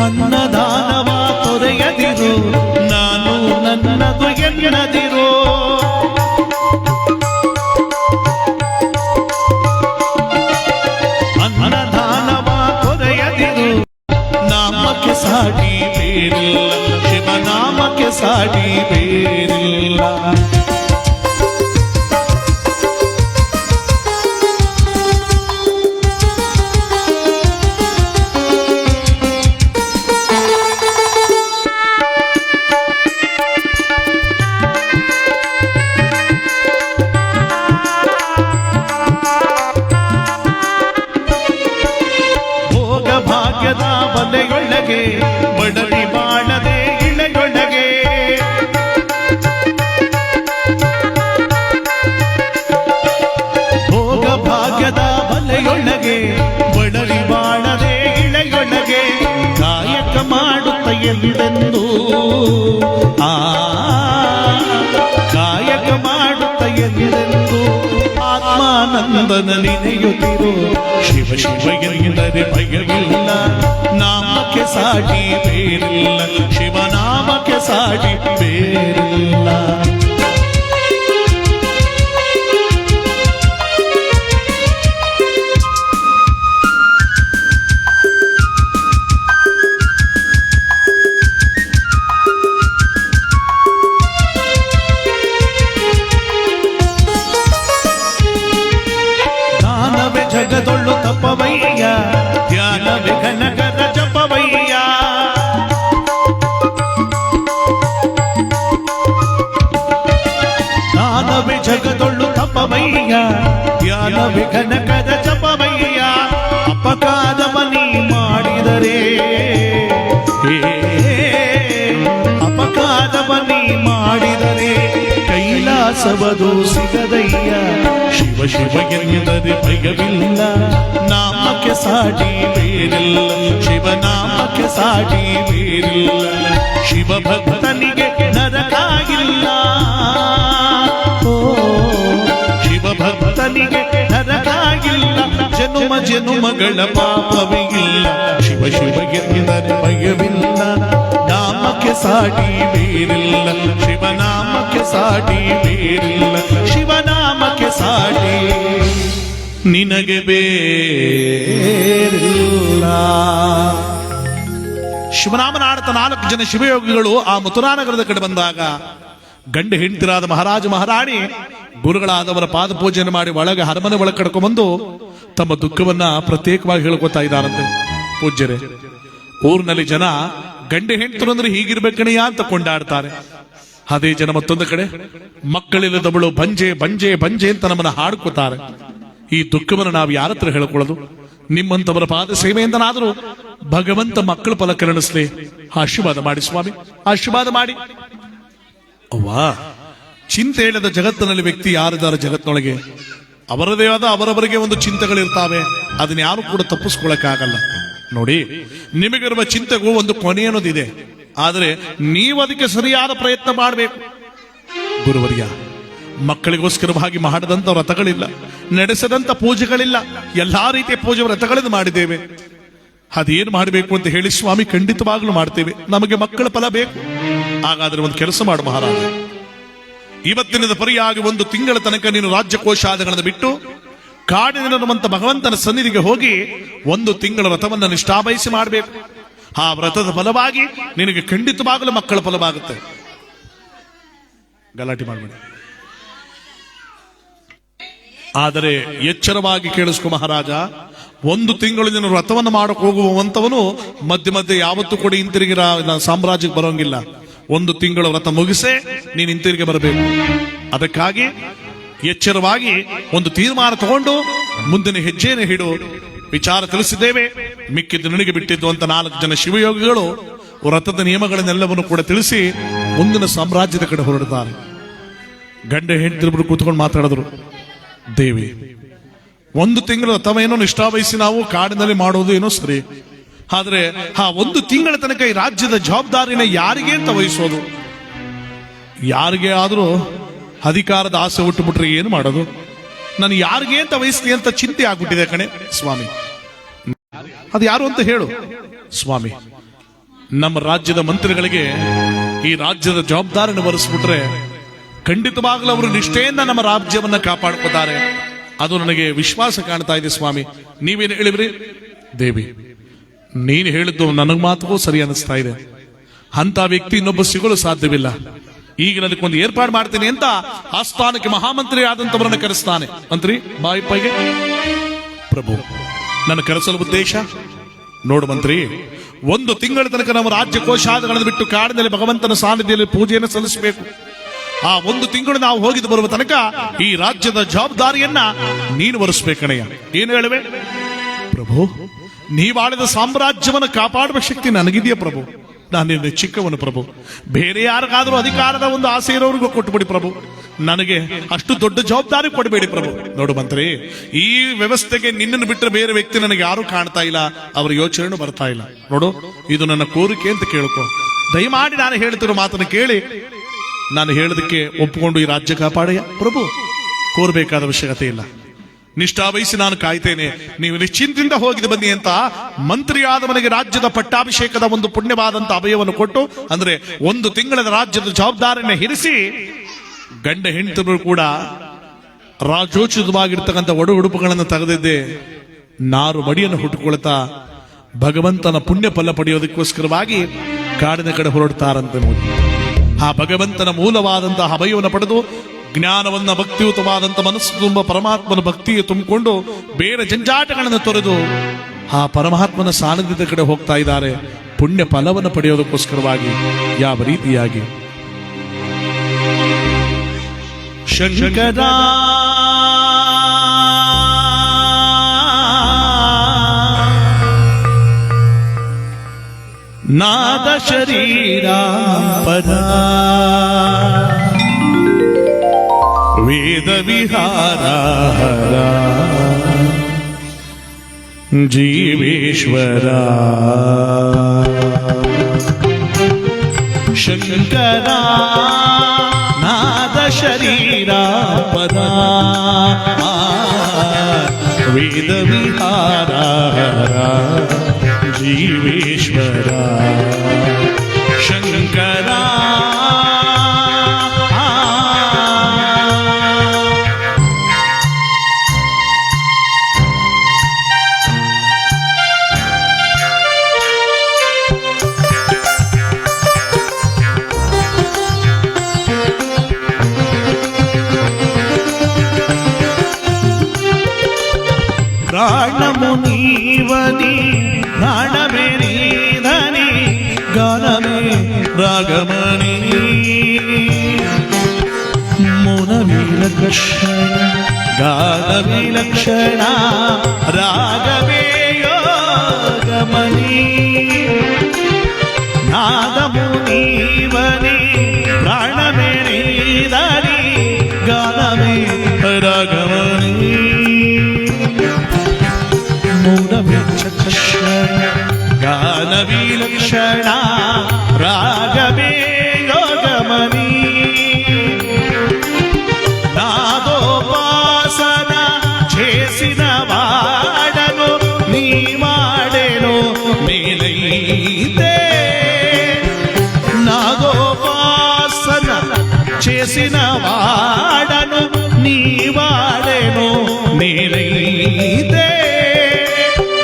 Speaker 1: ಅನ್ನದಾನವ ತೊರೆಯದಿರು, ನಾನು ನನ್ನದು ಎನ್ನದಿರು. ಅನ್ನದಾನವ ತೊರೆಯದಿರು, ನಾಮಕ್ಕೆ ಸಾಟಿ ಬೇರಿಲ್ಲ. ಶಿವನಾಮಕ್ಕೆ ಸಾಟಿ ಬೇರಿಲ್ಲ. ಭಾಗ್ಯದ ಬಲೆಯೊಳಗೆ ಬಡಲಿ ಬಾಳದೆ ಇಳೆಯೊಳಗೆ, ಭೋಗ ಭಾಗ್ಯದ ಬಲೆಯೊಳಗೆ ಬಡಲಿ ಬಾಳದೆ ಇಳೆಯೊಳಗೆ, ಕಾಯಕ ಮಾಡುತ್ತ ಎಂದೆಂದು ಕಾಯಕ ಮಾಡುತ್ತ ಎಂದೆಂದು ಆತ್ಮಾನಂದನ ನೆನೆಯುತ್ತಿರು. ಶಿವ ಶಿವ ಎಂದರೆ ಭಯವಿಲ್ಲ, ನಾಮಕ್ಕೆ ಸಾಟಿ ಬೇರಿಲ್ಲ. ಶಿವನಾಮಕ್ಕೆ ಸಾಟಿ ಬೇರಿಲ್ಲ. ಜಗದೊಳ್ಳು ತಪವಯ್ಯ, ಧ್ಯಾನವೇ ಘನಗರ ಜಪವಯ್ಯ. ಜ್ಞಾನವೇ ಜಗದೊಳ್ಳು ತಪವಯ್ಯ, ಧ್ಯಾನವೇ ಘನಗರ ಜಪವಯ್ಯ. ಅಪಕಾರವನಿ ಮಾಡಿದರೆ, ಅಪಕಾರವನಿ ಮಾಡಿದರೆ ಕೈಲಾಸವದು ಸಿಗದಯ್ಯ. ಶಿವ ಶಿವ ಎಂದರೆ ಭಯವಿಲ್ಲ, ನಾಮಕ್ಕೆ ಸಾಟಿ ಬೇರಿಲ್ಲ. ಶಿವನಾಮಕ್ಕೆ ಸಾಟಿ ಬೇರಿಲ್ಲ. ಶಿವ ಭಕ್ತನಿಗೆ ನರಕಾಗಿಲ್ಲ, ಶಿವ ಭಕ್ತನಿಗೆ ನರಕಾಗಿಲ್ಲ. ಜನುಮ ಜನುಮಗಳ ಪಾಪವೇ ಇಲ್ಲ. ಶಿವ ಶಿವ ಎಂದರೆ ಭಯವಿಲ್ಲ, ನಾಮಕ್ಕೆ ಸಾಟಿ ಬೇರಿಲ್ಲ. ಶಿವನಾಮಕ್ಕೆ ಸಾಟಿ ಬೇರಿಲ್ಲ. ಶಿವನಾಮಕ್ಕೆ ಸಾಟಿ ನಿನಗೆ ಬೇರಿಲ್ಲ. ಶಿವನಾಮನ ಆಡ್ತ 4 ಜನ ಶಿವಯೋಗಿಗಳು ಆ ಮಥುರಾನಗರದ ಕಡೆ ಬಂದಾಗ ಗಂಡ ಹೆಂಡತಿರಾದ ಮಹಾರಾಜ ಮಹಾರಾಣಿ ಗುರುಗಳಾದವರ ಪಾದ ಪೂಜೆಯನ್ನು ಮಾಡಿ ಒಳಗೆ ಅರಮನೆ ಒಳಗೆ ಕಡ್ಕೊಂಡ್ಬಂದು ತಮ್ಮ ದುಃಖವನ್ನ ಪ್ರತ್ಯೇಕವಾಗಿ ಹೇಳ್ಕೊತಾ ಇದ್ದಾರಂತೆ. ಪೂಜ್ಯರೇ, ಊರಿನಲ್ಲಿ ಜನ ಗಂಡ ಹೆಂಡತರು ಅಂದ್ರೆ ಹೀಗಿರ್ಬೇಕಣಿಯ ಅಂತ ಕೊಂಡಾಡ್ತಾರೆ. ಅದೇ ಜನ ಮತ್ತೊಂದು ಕಡೆ ಮಕ್ಕಳಿಲ್ಲದವಳು ಬಂಜೆ ಬಂಜೆ ಬಂಜೆ ಅಂತ ನಮ್ಮನ್ನ ಹಾಡ್ಕೋತಾರೆ. ಈ ದುಃಖವನ್ನು ನಾವು ಯಾರ ಹತ್ರ ಹೇಳ್ಕೊಳ್ಳೋದು? ನಿಮ್ಮಂತವರ ಪಾದ ಸೇವೆಯಿಂದನಾದರೂ ಭಗವಂತ ಮಕ್ಕಳ ಫಲ ಕರುಣಿಸ್ಲಿ. ಆಶೀರ್ವಾದ ಮಾಡಿ ಸ್ವಾಮಿ, ಆಶೀರ್ವಾದ ಮಾಡಿ. ಅವ್ವಾ, ಚಿಂತೆ ಇಲ್ಲದ ಜಗತ್ತಿನಲ್ಲಿ ವ್ಯಕ್ತಿ ಯಾರಿದ್ದಾರೆ ಜಗತ್ತಿನೊಳಗೆ? ಅವರದೇ ಆದ ಅವರವರಿಗೆ ಒಂದು ಚಿಂತೆಗಳಿರ್ತಾವೆ. ಅದನ್ನ ಯಾರು ಕೂಡ ತಪ್ಪಿಸ್ಕೊಳಕ್ಕಾಗಲ್ಲ. ನೋಡಿ, ನಿಮಗಿರುವ ಚಿಂತೆಗೂ ಒಂದು ಕೊನೆ ಅನ್ನೋದಿದೆ. ಆದರೆ ನೀವು ಅದಕ್ಕೆ ಸರಿಯಾದ ಪ್ರಯತ್ನ ಮಾಡಬೇಕು. ಗುರುವರ್ಯ, ಮಕ್ಕಳಿಗೋಸ್ಕರವಾಗಿ ಮಾಡದಂತ ವ್ರತಗಳಿಲ್ಲ, ನಡೆಸದಂತ ಪೂಜೆಗಳಿಲ್ಲ. ಎಲ್ಲಾ ರೀತಿಯ ಪೂಜೆ ವ್ರತಗಳನ್ನು ಮಾಡಿದ್ದೇವೆ. ಅದೇನು ಮಾಡಬೇಕು ಅಂತ ಹೇಳಿ ಸ್ವಾಮಿ ಖಂಡಿತವಾಗ್ಲೂ ಮಾಡ್ತೇವೆ. ನಮಗೆ ಮಕ್ಕಳ ಫಲ ಬೇಕು. ಹಾಗಾದ್ರೆ ಒಂದು ಕೆಲಸ ಮಾಡು ಮಹಾರಾಜ, ಇವತ್ತಿನದ ಪರಿಯಾಗಿ 1 ತಿಂಗಳ ತನಕ ನೀನು ರಾಜ್ಯಕೋಶಾದಿಗಳನ್ನು ಬಿಟ್ಟು ಕಾಡಿನಲ್ಲಿರುವಂತ ಭಗವಂತನ ಸನ್ನಿಧಿಗೆ ಹೋಗಿ 1 ತಿಂಗಳ ವ್ರತವನ್ನು ನಿಷ್ಠಾಬಯಸಿ ಮಾಡಬೇಕು. ಆ ವ್ರತದ ಫಲವಾಗಿ ನಿನಗೆ ಖಂಡಿತವಾಗಲೂ ಮಕ್ಕಳ ಫಲವಾಗುತ್ತೆ. ಗಲಾಟೆ ಮಾಡಬೇಡಿ. ಆದರೆ ಎಚ್ಚರವಾಗಿ ಕೇಳಿಸ್ಕೊ ಮಹಾರಾಜ, 1 ತಿಂಗಳು ನೀನು ವ್ರತವನ್ನು ಮಾಡಕ್ ಹೋಗುವಂತವನು ಮಧ್ಯೆ ಮಧ್ಯೆ ಯಾವತ್ತೂ ಕೂಡ ಹಿಂತಿರುಗಿ ಸಾಮ್ರಾಜ್ಯಕ್ಕೆ ಬರೋಂಗಿಲ್ಲ. 1 ತಿಂಗಳ ವ್ರತ ಮುಗಿಸೇ ನೀನು ಹಿಂತಿರುಗಿ ಬರಬೇಕು. ಅದಕ್ಕಾಗಿ ಎಚ್ಚರವಾಗಿ ಒಂದು ತೀರ್ಮಾನ ತಗೊಂಡು ಮುಂದಿನ ಹೆಜ್ಜೆಯನ್ನು ಹಿಡು. ವಿಚಾರ ತಿಳಿಸಿದ್ದೇವೆ, ಮಿಕ್ಕಿದ್ದು ನಿನಗೆ ಬಿಟ್ಟಿದ್ದು ಅಂತ 4 ಜನ ಶಿವಯೋಗಿಗಳು ವ್ರತದ ನಿಯಮಗಳನ್ನೆಲ್ಲವನ್ನು ಕೂಡ ತಿಳಿಸಿ ಮುಂದಿನ ಸಾಮ್ರಾಜ್ಯದ ಕಡೆ ಹೊರಡ್ತಾರೆ. ಗಂಡ ಹೆಂಡತಿಬ್ಬರು ಕೂತ್ಕೊಂಡು ಮಾತಾಡಿದ್ರು. ದೇವಿ, 1 ತಿಂಗಳು ಅಥವಾ ಏನೋ ನಿಷ್ಠಾ ವಹಿಸಿ ನಾವು ಕಾಡಿನಲ್ಲಿ ಮಾಡೋದು ಏನೋ ಸರಿ, ಆದ್ರೆ 1 ತಿಂಗಳ ತನಕ ಈ ರಾಜ್ಯದ ಜವಾಬ್ದಾರಿನ ಯಾರಿಗೆ ಅಂತ ವಹಿಸೋದು? ಯಾರಿಗೆ ಆದ್ರೂ ಅಧಿಕಾರದ ಆಸೆ ಹುಟ್ಟುಬಿಟ್ರೆ ಏನು ಮಾಡೋದು? ನಾನು ಯಾರಿಗೆ ಅಂತ ವಹಿಸ್ತೀನಿ ಅಂತ ಚಿಂತೆ ಆಗ್ಬಿಟ್ಟಿದೆ ಕಣೆ ಸ್ವಾಮಿ. ಅದು ಯಾರು ಅಂತ ಹೇಳು ಸ್ವಾಮಿ. ನಮ್ಮ ರಾಜ್ಯದ ಮಂತ್ರಿಗಳಿಗೆ ಈ ರಾಜ್ಯದ ಜವಾಬ್ದಾರಿನ ವಹಿಸ್ಬಿಟ್ರೆ ಖಂಡಿತವಾಗ್ಲೂ ಅವರು ನಿಷ್ಠೆಯಿಂದ ನಮ್ಮ ರಾಜ್ಯವನ್ನ ಕಾಪಾಡ್ಕೋತಾರೆ. ಅದು ನನಗೆ ವಿಶ್ವಾಸ ಕಾಣ್ತಾ ಇದೆ ಸ್ವಾಮಿ. ನೀವೇನು ಹೇಳಿದ್ರಿ ದೇವಿ? ನೀನು ಹೇಳಿದ್ದು ನನಗೆ ಮಾತ್ರ ಸರಿ ಅನಿಸ್ತಾ ಇದೆ. ಅಂತ ವ್ಯಕ್ತಿ ಇನ್ನೊಬ್ಬ ಸಿಗಲು ಸಾಧ್ಯವಿಲ್ಲ. ಈಗ ಅದಕ್ಕೊಂದು ಏರ್ಪಾಡು ಮಾಡ್ತೀನಿ ಅಂತ ಆಸ್ಥಾನಕ್ಕೆ ಮಹಾಮಂತ್ರಿ ಆದಂತವರನ್ನು ಕರೆಸ್ತಾನೆ. ಮಂತ್ರಿ ಬಾಯಿಪ್ಪಗೆ, ಪ್ರಭು ನನ್ನ ಕರೆಸಲು ಉದ್ದೇಶ ನೋಡು ಮಂತ್ರಿ, 1 ತಿಂಗಳ ತನಕ ನಮ್ಮ ರಾಜ್ಯ ಕೋಶಾದಿಗಳನ್ನು ಬಿಟ್ಟು ಕಾಡಿನಲ್ಲಿ ಭಗವಂತನ ಸಾನ್ನಿಧ್ಯದಲ್ಲಿ ಪೂಜೆಯನ್ನು ಸಲ್ಲಿಸಬೇಕು. ಆ 1 ತಿಂಗಳು ನಾವು ಹೋಗಿದ್ದು ಬರುವ ತನಕ ಈ ರಾಜ್ಯದ ಜವಾಬ್ದಾರಿಯನ್ನ ನೀನು ವಹಿಸ್ಬೇಕಣಯ್ಯ. ಏನು ಹೇಳುವೆ ಪ್ರಭು? ನೀವಾಳಿದ ಸಾಮ್ರಾಜ್ಯವನ್ನು ಕಾಪಾಡುವ ಶಕ್ತಿ ನನಗಿದೆಯಾ ಪ್ರಭು? ನಾನಿನ್ನ ಚಿಕ್ಕವನು ಪ್ರಭು. ಬೇರೆ ಯಾರಿಗಾದ್ರೂ ಅಧಿಕಾರದ ಒಂದು ಆಸೆ ಇರೋರಿಗೂ ಕೊಟ್ಟುಬಿಡಿ ಪ್ರಭು, ನನಗೆ ಅಷ್ಟು ದೊಡ್ಡ ಜವಾಬ್ದಾರಿ ಕೊಡಬೇಡಿ ಪ್ರಭು. ನೋಡು ಮಂತ್ರಿ, ಈ ವ್ಯವಸ್ಥೆಗೆ ನಿನ್ನನ್ನು ಬಿಟ್ಟರೆ ಬೇರೆ ವ್ಯಕ್ತಿ ನನಗೆ ಯಾರು ಕಾಣ್ತಾ ಇಲ್ಲ, ಅವರ ಯೋಚನೆ ಬರ್ತಾ ಇಲ್ಲ. ನೋಡು, ಇದು ನನ್ನ ಕೋರಿಕೆ ಅಂತ ಕೇಳ್ಕೊ. ದಯಮಾಡಿ ನಾನು ಹೇಳ್ತಿರೋ ಮಾತನ್ನು ಕೇಳಿ ನಾನು ಹೇಳೋದಕ್ಕೆ ಒಪ್ಪಿಕೊಂಡು ಈ ರಾಜ್ಯ ಕಾಪಾಡೆಯ ಪ್ರಭು. ಕೋರ್ಬೇಕಾದ ಅವಶ್ಯಕತೆ ಇಲ್ಲ, ನಿಷ್ಠಾ ವಹಿಸಿ ನಾನು ಕಾಯ್ತೇನೆ. ನೀವು ನಿಶ್ಚಿಂತೆಯಿಂದ ಹೋಗಿದ್ದು ಬನ್ನಿ ಅಂತ ಮಂತ್ರಿಯಾದವನಿಗೆ ರಾಜ್ಯದ ಪಟ್ಟಾಭಿಷೇಕದ ಒಂದು ಪುಣ್ಯವಾದಂತ ಅಭಯವನ್ನು ಕೊಟ್ಟು, ಅಂದ್ರೆ 1 ತಿಂಗಳ ರಾಜ್ಯದ ಜವಾಬ್ದಾರಿಯನ್ನು ಹಿರಿಸಿ ಗಂಡ ಹೆಂಡತಿರು ಕೂಡ ರಾಜೋಚಿತವಾಗಿರ್ತಕ್ಕಂಥ ಉಡುಪುಗಳನ್ನು ತೆಗೆದಿದ್ದೆ ನಾರು ಮಡಿಯನ್ನು ಹುಟ್ಟುಕೊಳ್ತಾ ಭಗವಂತನ ಪುಣ್ಯ ಫಲ ಪಡೆಯೋದಕ್ಕೋಸ್ಕರವಾಗಿ ಕಾಡಿನ ಕಡೆ ಹೊರಡ್ತಾರಂತೆ ನೋಡಿ. ಆ ಭಗವಂತನ ಮೂಲವಾದಂತಹ ಅಭಯವನ್ನು ಪಡೆದು ಜ್ಞಾನವನ್ನ ಭಕ್ತಿಯುತವಾದಂತ ಮನಸ್ಸು ತುಂಬ ಪರಮಾತ್ಮನ ಭಕ್ತಿಗೆ ತುಂಬಿಕೊಂಡು ಬೇರೆ ಜಂಜಾಟಗಳನ್ನು ತೊರೆದು ಆ ಪರಮಾತ್ಮನ ಸಾನ್ನಿಧ್ಯದ ಕಡೆ ಹೋಗ್ತಾ ಇದ್ದಾರೆ ಪುಣ್ಯ ಫಲವನ್ನು ಪಡೆಯೋದಕ್ಕೋಸ್ಕರವಾಗಿ. ಯಾವ ರೀತಿಯಾಗಿ ಶಂಕರ ನಾದ ಶರೀರ ಪದ ವೇದ ವಿಹಾರ ಜೀವೇಶ್ವರ ಶಂಕರ ನಾದ ಶರೀರ ಪದ ವೇದ ವಿಹಾರ ಜೀವೇಶ್ವರ ಶಂಕರ ಪ್ರಾಣಮುನೀವನಿ ಪ್ರಾಣಬೇರೀಧನಿ ಗಾನಮೇ ರಾಗಮಣಿ ಮುನವಿಲಕ್ಷಣ ಗಾನವಿಲಕ್ಷಣ ರಾಗವೇ ಯೋಗಮಣಿ ನಾದಮುನೀವನಿ ಪ್ರಾಣಬೇರೀಧನಿ ಗಾನಮೇ ರಾಗಮಣಿ ಗಾನವಿಲಕ್ಷಣ ರಾಗವೇ ಯೋಗಮಣಿ ನಾದೋಪಾಸನ చేసిన వాడను నీ వాడెను మేలైతే నాదోపాసన చేసిన వాడను నీ వాడెను మేలైతే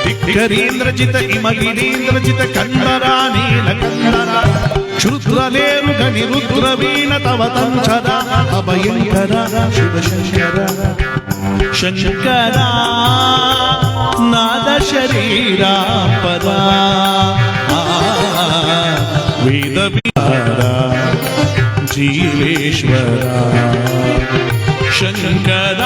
Speaker 1: ಧಿಕ್ಕರೀಂದ್ರಜಿತ ಇಮಗಿರೀಂದ್ರಜಿತ ಕಂದರಾ ನೀಲ ಕಂದರ ಕ್ಷುದ್ರಲೇರು ಗಣಿ ರುದ್ರವೀಣ ತವ ತಂಚರ ಅಭಯಂಕರ ಶಿವಶಂಕರ ಶಂಕರ ನಾದ ಶರೀರ ಪದ ವೇದ ವಿಹಾರ ಜೀವೇಶ್ವರ ಶಂಕರ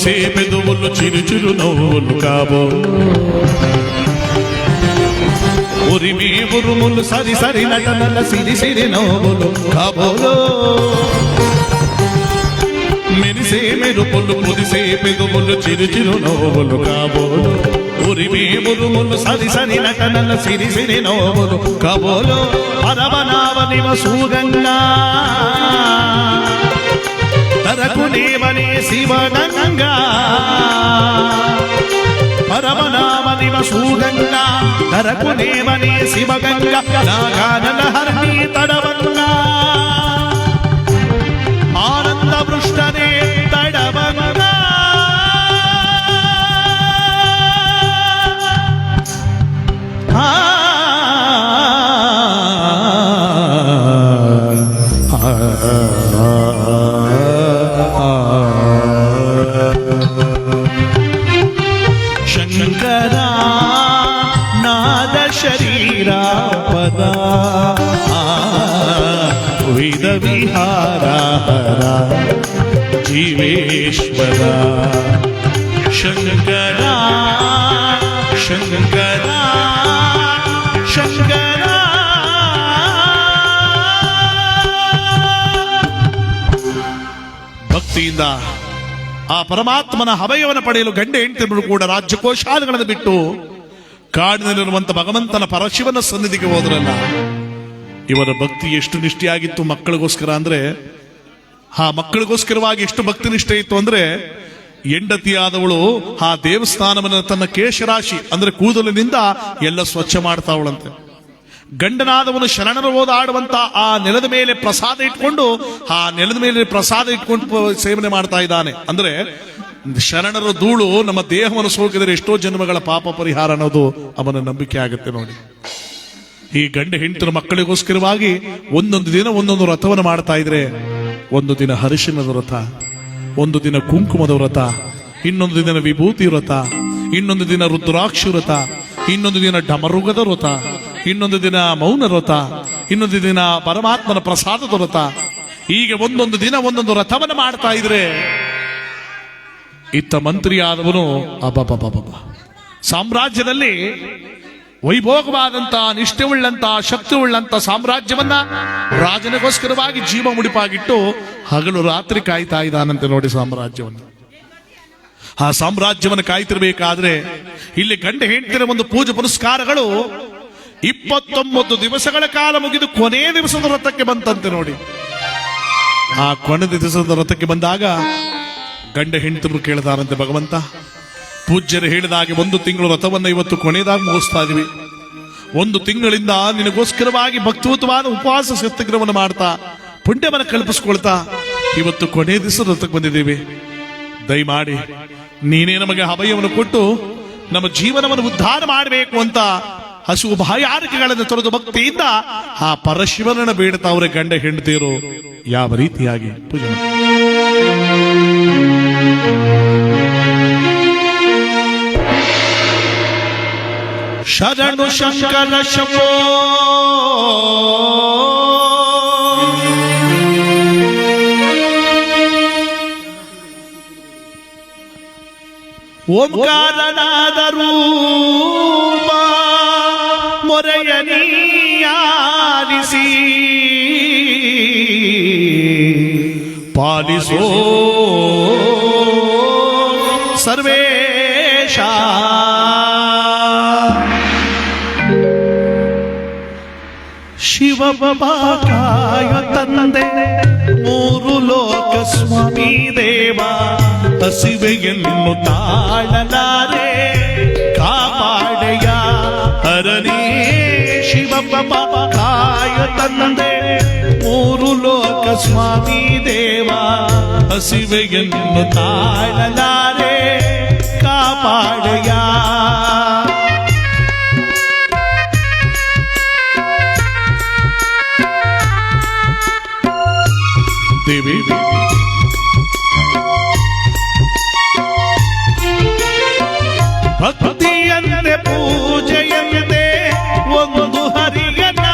Speaker 1: పొడిసే పెదవులు చిరు చిరు నవ్వులు కాబోలు ఉరిమి ఉరుములు సరి సరి నటనల సిరి సిరి నవ్వులు కాబోలు మెరిసే మెరుపులు పొడిసే పెదవులు చిరు చిరు నవ్వులు కాబోలు ఉరిమి ఉరుములు సరి సరి నటనల సిరి సిరి నవ్వులు కాబోలు పరమనావనివ సూగంగా తరకునేవనే శివగంగా పరమనామనివ సూగంగా తరకునేవనే శివగంగా నాగానల హరిణి తడవంగా ఆనంద వృష్టనే తడవంగా శంకరా నాద శరీరా పదా వేద విహారా జీవేశ్వర శంకరా శంకరా శంకరా ಭಕ್ತಿಯಿಂದ ಆ ಪರಮಾತ್ಮನ ಹವಯವನ್ನು ಪಡೆಯಲು ಗಂಡ ಹೆಂಡತಿಯರು ಕೂಡ ರಾಜ್ಯಕೋಶಾಲಗಳನ್ನು ಬಿಟ್ಟು ಕಾಡಿನಲ್ಲಿರುವಂತ ಭಗವಂತನ ಪರಶಿವನ ಸನ್ನಿಧಿಗೆ ಹೋದ್ರಲ್ಲ. ಇವರ ಭಕ್ತಿ ಎಷ್ಟು ನಿಷ್ಠೆಯಾಗಿತ್ತು ಮಕ್ಕಳಿಗೋಸ್ಕರ ಅಂದ್ರೆ, ಆ ಮಕ್ಕಳಿಗೋಸ್ಕರವಾಗಿ ಎಷ್ಟು ಭಕ್ತಿ ನಿಷ್ಠೆ ಇತ್ತು ಅಂದ್ರೆ, ಹೆಂಡತಿಯಾದವಳು ಆ ದೇವಸ್ಥಾನವನ್ನು ತನ್ನ ಕೇಶರಾಶಿ ಅಂದ್ರೆ ಕೂದಲಿನಿಂದ ಎಲ್ಲ ಸ್ವಚ್ಛ ಮಾಡ್ತಾವಳಂತೆ. ಗಂಡನಾದವನು ಶರಣರು ಓದಾಡುವಂತ ಆ ನೆಲದ ಮೇಲೆ ಪ್ರಸಾದ ಇಟ್ಕೊಂಡು ಸೇವನೆ ಮಾಡ್ತಾ ಇದ್ದಾನೆ. ಅಂದ್ರೆ ಶರಣರ ಧೂಳು ನಮ್ಮ ದೇಹವನ್ನು ಸೋಕಿದರೆ ಎಷ್ಟೋ ಜನ್ಮಗಳ ಪಾಪ ಪರಿಹಾರ ಅನ್ನೋದು ಅವನ ನಂಬಿಕೆ ಆಗುತ್ತೆ ನೋಡಿ. ಈ ಗಂಡ ಹೆಂಡತಿನ ಮಕ್ಕಳಿಗೋಸ್ಕರವಾಗಿ ಒಂದೊಂದು ದಿನ ಒಂದೊಂದು ವ್ರತವನ್ನು ಮಾಡ್ತಾ ಇದ್ರೆ, ಒಂದು ದಿನ ಹರಿಶಿನದ ವ್ರತ, ಒಂದು ದಿನ ಕುಂಕುಮದ ವ್ರತ, ಇನ್ನೊಂದು ದಿನ ವಿಭೂತಿ ವ್ರತ, ಇನ್ನೊಂದು ದಿನ ರುದ್ರಾಕ್ಷಿ ವ್ರತ, ಇನ್ನೊಂದು ದಿನ ಡಮರುಗದ ವ್ರತ, ಇನ್ನೊಂದು ದಿನ ಮೌನ ವ್ರತ, ಇನ್ನೊಂದು ದಿನ ಪರಮಾತ್ಮನ ಪ್ರಸಾದದ ವ್ರತ. ಹೀಗೆ ಒಂದೊಂದು ದಿನ ಒಂದೊಂದು ವ್ರತವನ್ನು ಮಾಡ್ತಾ ಇದ್ರೆ, ಇತ್ತ ಮಂತ್ರಿ ಆದವನು ಅಬ್ಬಬ್ಬಬ್ಬ ಸಾಮ್ರಾಜ್ಯದಲ್ಲಿ ವೈಭೋಗವಾದಂತಹ ನಿಷ್ಠೆವುಳ್ಳಂತ ಶಕ್ತಿವುಳ್ಳಂತ ಸಾಮ್ರಾಜ್ಯವನ್ನ ರಾಜನಿಗೋಸ್ಕರವಾಗಿ ಜೀವ ಮುಡಿಪಾಗಿಟ್ಟು ಹಗಲು ರಾತ್ರಿ ಕಾಯ್ತಾ ಇದ್ದಾನಂತೆ ನೋಡಿ ಸಾಮ್ರಾಜ್ಯವನ್ನು. ಆ ಸಾಮ್ರಾಜ್ಯವನ್ನು ಕಾಯ್ತಿರ್ಬೇಕಾದ್ರೆ ಇಲ್ಲಿ ಗಂಡ ಹೆಂಡತಿರ ಒಂದು ಪೂಜೆ ಪುನಸ್ಕಾರಗಳು 29 ದಿವಸಗಳ ಕಾಲ ಮುಗಿದು ಕೊನೆ ದಿವಸದ ವ್ರತಕ್ಕೆ ಬಂತಂತೆ ನೋಡಿ. ಆ ಕೊನೆ ದಿವಸದ ವ್ರತಕ್ಕೆ ಬಂದಾಗ ಗಂಡ ಹೆಂಡತಿರು ಕೇಳ್ತಾರಂತೆ, ಭಗವಂತ ಪೂಜ್ಯರು ಹೇಳಿದ ಹಾಗೆ 1 ತಿಂಗಳು ವ್ರತವನ್ನ ಇವತ್ತು ಕೊನೆಯದಾಗಿ ಮುಗಿಸ್ತಾ ಇದೀವಿ. 1 ತಿಂಗಳಿಂದ ನಿನಗೋಸ್ಕರವಾಗಿ ಭಕ್ತಿಯುತವಾದ ಉಪವಾಸ ಸತ್ಯಗ್ರಹವನ್ನು ಮಾಡ್ತಾ ಪುಣ್ಯವನ್ನು ಕಲ್ಪಿಸ್ಕೊಳ್ತಾ ಇವತ್ತು ಕೊನೆ ದಿವಸದ ವ್ರತಕ್ಕೆ ಬಂದಿದ್ದೀವಿ. ದಯಮಾಡಿ ನೀನೇ ನಮಗೆ ಅಭಯವನ್ನು ಕೊಟ್ಟು ನಮ್ಮ ಜೀವನವನ್ನು ಉದ್ಧಾರ ಮಾಡಬೇಕು ಅಂತ ಹಸುವು ಬಾಯಾರಿಕೆಗಳನ್ನು ತೊರೆದು ಭಕ್ತಿಯಿಂದ ಆ ಪರಶಿವನನ್ನ ಬೇಡ್ತಾ ಅವರೇ ಗಂಡ ಹೆಂಡತಿಯರು ಯಾವ ರೀತಿಯಾಗಿ ಪೂಜೆ ಶರಣು ಶಂಕರ ಶಂಭೋ ಓಂಕಾರನಾದ ರೂಪ ಮೊರೆಯನಿಯಾಲಿಸಿ ಪಾಲಿಸೋ ಸರ್ವೇಶ ಶಿವಬಾಕಾಯ ತಂದೆ ಮೂರು ಲೋಕ ಸ್ವಾಮಿ ದೇವ ಹಸಿವೆಯನ್ನು ತಾಳಲಾರೆ ಕಾಪಾಡೆಯ ಹರನೇ ಶಿವಬಾಕಾಯ ತಂದೆ ಮೂರು ಲೋಕ ಸ್ವಾಮಿ ದೇವ ಹಸಿವೆಯನ್ನು ತಾಳಲಾರೆ ಕಾಪಾಡೆಯ ದೇವಿ ಭಕ್ತಿಯಂತೆ ಪೂಜೆಯಂತೆ ಒಂದು ಹರಿಯನ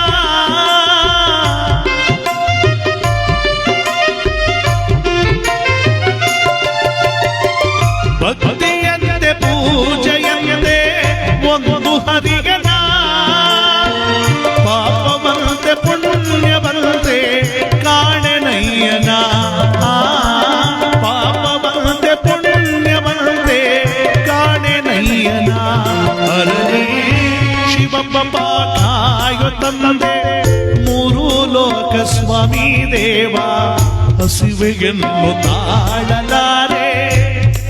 Speaker 1: ಹಸಿವೆಯನ್ನು ತಾಳಲಾರೆ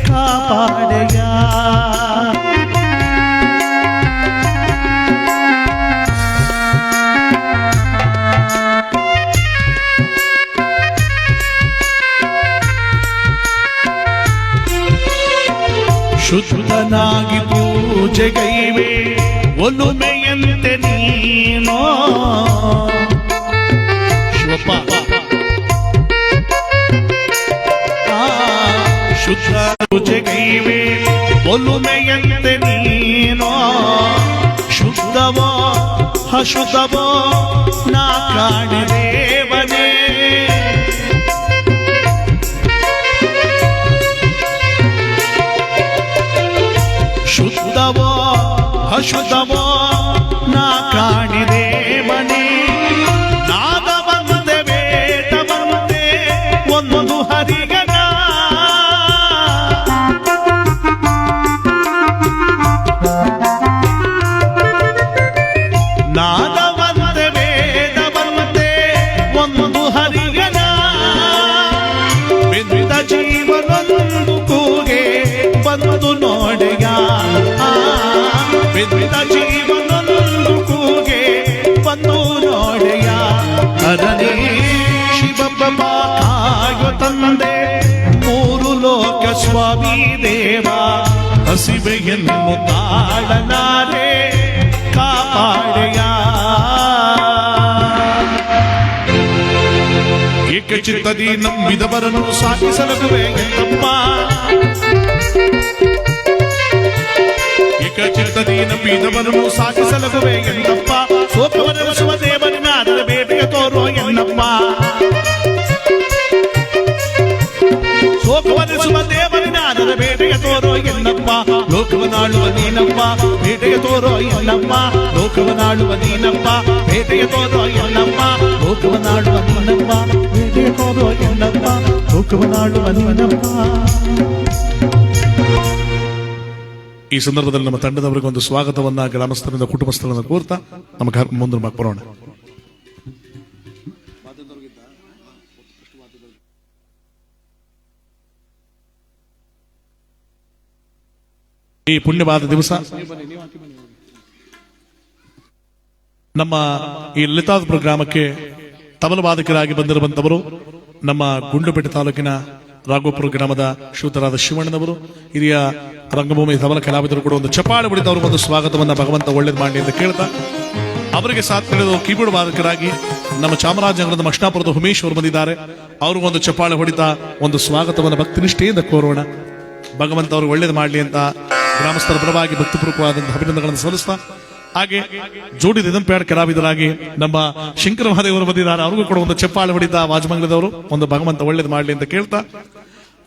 Speaker 1: ಕಾಪಾಡೆಯ. ಶುದ್ಧನಾಗಿ ಪೂಜೆಗೈವೆ ಒಲುಮೆಯಂತೆ ನೀನೋ ಶಿವಪ್ಪ. ಶುದ್ಧ ಪೂಜೆಗೈವೆ ಒಲುಮೆಯಂತೆ ನೀನೋ ಶುದ್ಧವೋ ಅಶುದ್ಧವೋ ನಾ ಕಾಣಿದೇವನೇ. ಶುದ್ಧವೋ ಅಶುದ್ಧವೋ ನಾ ಕಾಣಿದೆ ಮನೆ. ನಾದವಂತೆ ವೇದವಂತೆ ಒಂದು ಹರಿಗನ. ನಾದವಂತೆ ವೇದವಂತೆ ಒಂದು ಹರಿಗನ. ಬೆಂದ ಜೀವನೊಂದು ಕೂಗೆ ಬಂದು ನೋಡೆಯ. ಬೆಂದ ಜೀವನೊಂದು ಕೂಗೆ ಬಂದು ನೋಡೆಯ. ಅರನೇ ಶಿವಪ್ಪ ಕಾಯೋ ತಂದೆ ಮೂರು ಲೋಕ ಸ್ವಾಮಿ ದೇವ. ಹಸಿವೆಯನ್ನು ತಾಳಲಾರೆ ಕಾಪಾಡೆಯ. ಏಕಚಿತ್ತದಿ ನಂಬಿದವರನ್ನು ಸಾಧಿಸಲಗುವೆ ಎಂದಪ್ಪ. ಏಕಚಿತ್ತದಿ ನಂಬಿದವರನ್ನು ಸಾಧಿಸಲಗುವೆ ಎಂದಪ್ಪ. ಸೋಕವನೆನಿಸುವ ದೇವನಿನ ಅದರ ಬೇಟೆಗೆ ತೋರೋ ಎನ್ನಪ್ಪ. ಸೋಕವನೆನಿಸುವ ದೇವನಿನ ಅದರ ಬೇಟೆಗೆ ತೋರೋ ಎನ್ನಪ್ಪ. ಲೋಕವನಾಳುವ ನೀನಪ್ಪ ಬೇಟೆಗೆ ತೋರೋ ಎನ್ನಪ್ಪ. ಲೋಕವನಾಳುವ ನೀನಪ್ಪ ಬೇಟೆಗೆ ತೋರೋ ಎನ್ನಪ್ಪ. ಲೋಕವನಾಳುವ ನೀನಪ್ಪ ಬೇಟೆಗೆ ತೋರೋ ಎನ್ನಪ್ಪ. ಲೋಕವನಾಳುವ ನೀನಪ್ಪ. ಈ ಸಂದರ್ಭದಲ್ಲಿ ನಮ್ಮ ತಂಡದವರಿಗೆ ಒಂದು ಸ್ವಾಗತವನ್ನ ಗ್ರಾಮಸ್ಥರಿಂದ ಕುಟುಂಬಸ್ಥರನ್ನ ಕೋರ್ತಾ ನಮ್ಮ ಮುಂದೆ ಬರೋಣ. ಈ ಪುಣ್ಯವಾದ ದಿವಸ ನಮ್ಮ ಈ ಲಲಿತಾಪುರ ಗ್ರಾಮಕ್ಕೆ ತಬಲವಾದಕರಾಗಿ ಬಂದಿರುವಂತವರು ನಮ್ಮ ಗುಂಡ್ಲುಪೇಟೆ ತಾಲೂಕಿನ ರಾಘೋಪುರ ಗ್ರಾಮದ ಶ್ರೀಯುತರಾದ ಶಿವಣ್ಣನವರು. ಹಿರಿಯ ರಂಗಭೂಮಿ ತಬಲ ಕಲಾವಿದರು ಕೂಡ ಒಂದು ಚಪಾಳೆ ಹೊಡೆದು ಅವ್ರಿಗೆ ಒಂದು ಸ್ವಾಗತವನ್ನ ಭಗವಂತ ಒಳ್ಳೇದು ಮಾಡಲಿ ಅಂತ ಕೇಳ್ತಾ, ಅವರಿಗೆ ಸಾಥ್ ನೀಡಿದ ಕೀಬೋರ್ಡ್ ವಾದಕರಾಗಿ ನಮ್ಮ ಚಾಮರಾಜನಗರದ ಮಷ್ಣಾಪುರದ ಉಮೇಶ್ ಅವರು ಬಂದಿದ್ದಾರೆ. ಅವ್ರಿಗೊಂದು ಚಪಾಳೆ ಹೊಡಿತಾ ಒಂದು ಸ್ವಾಗತವನ್ನು ಭಕ್ತಿ ನಿಷ್ಠೆಯಿಂದ ಕೋರೋಣ. ಭಗವಂತ ಅವ್ರಿಗೆ ಒಳ್ಳೇದು ಮಾಡಲಿ ಅಂತ ಗ್ರಾಮಸ್ಥರ ಪರವಾಗಿ ಭಕ್ತಿಪೂರ್ವಕವಾದಂತಹ ಅಭಿನಂದನೆಗಳನ್ನು ಸಲ್ಲಿಸ್ತಾ, ಹಾಗೆ ಜೋಡಿ ರಿದಂಪೇಡ ಕಲಾವಿದರಾಗಿ ನಮ್ಮ ಶಂಕರ ಮಹಾದೇವರು ಬಂದಿದ್ದಾರೆ. ಅವ್ರಿಗೂ ಕೂಡ ಒಂದು ಚಪ್ಪಾಳೆ ಹೊಡಿದ ವಾಜಮಂಗಲದವರು ಒಂದು ಭಗವಂತ ಒಳ್ಳೇದು ಮಾಡಲಿ ಅಂತ ಕೇಳ್ತಾ,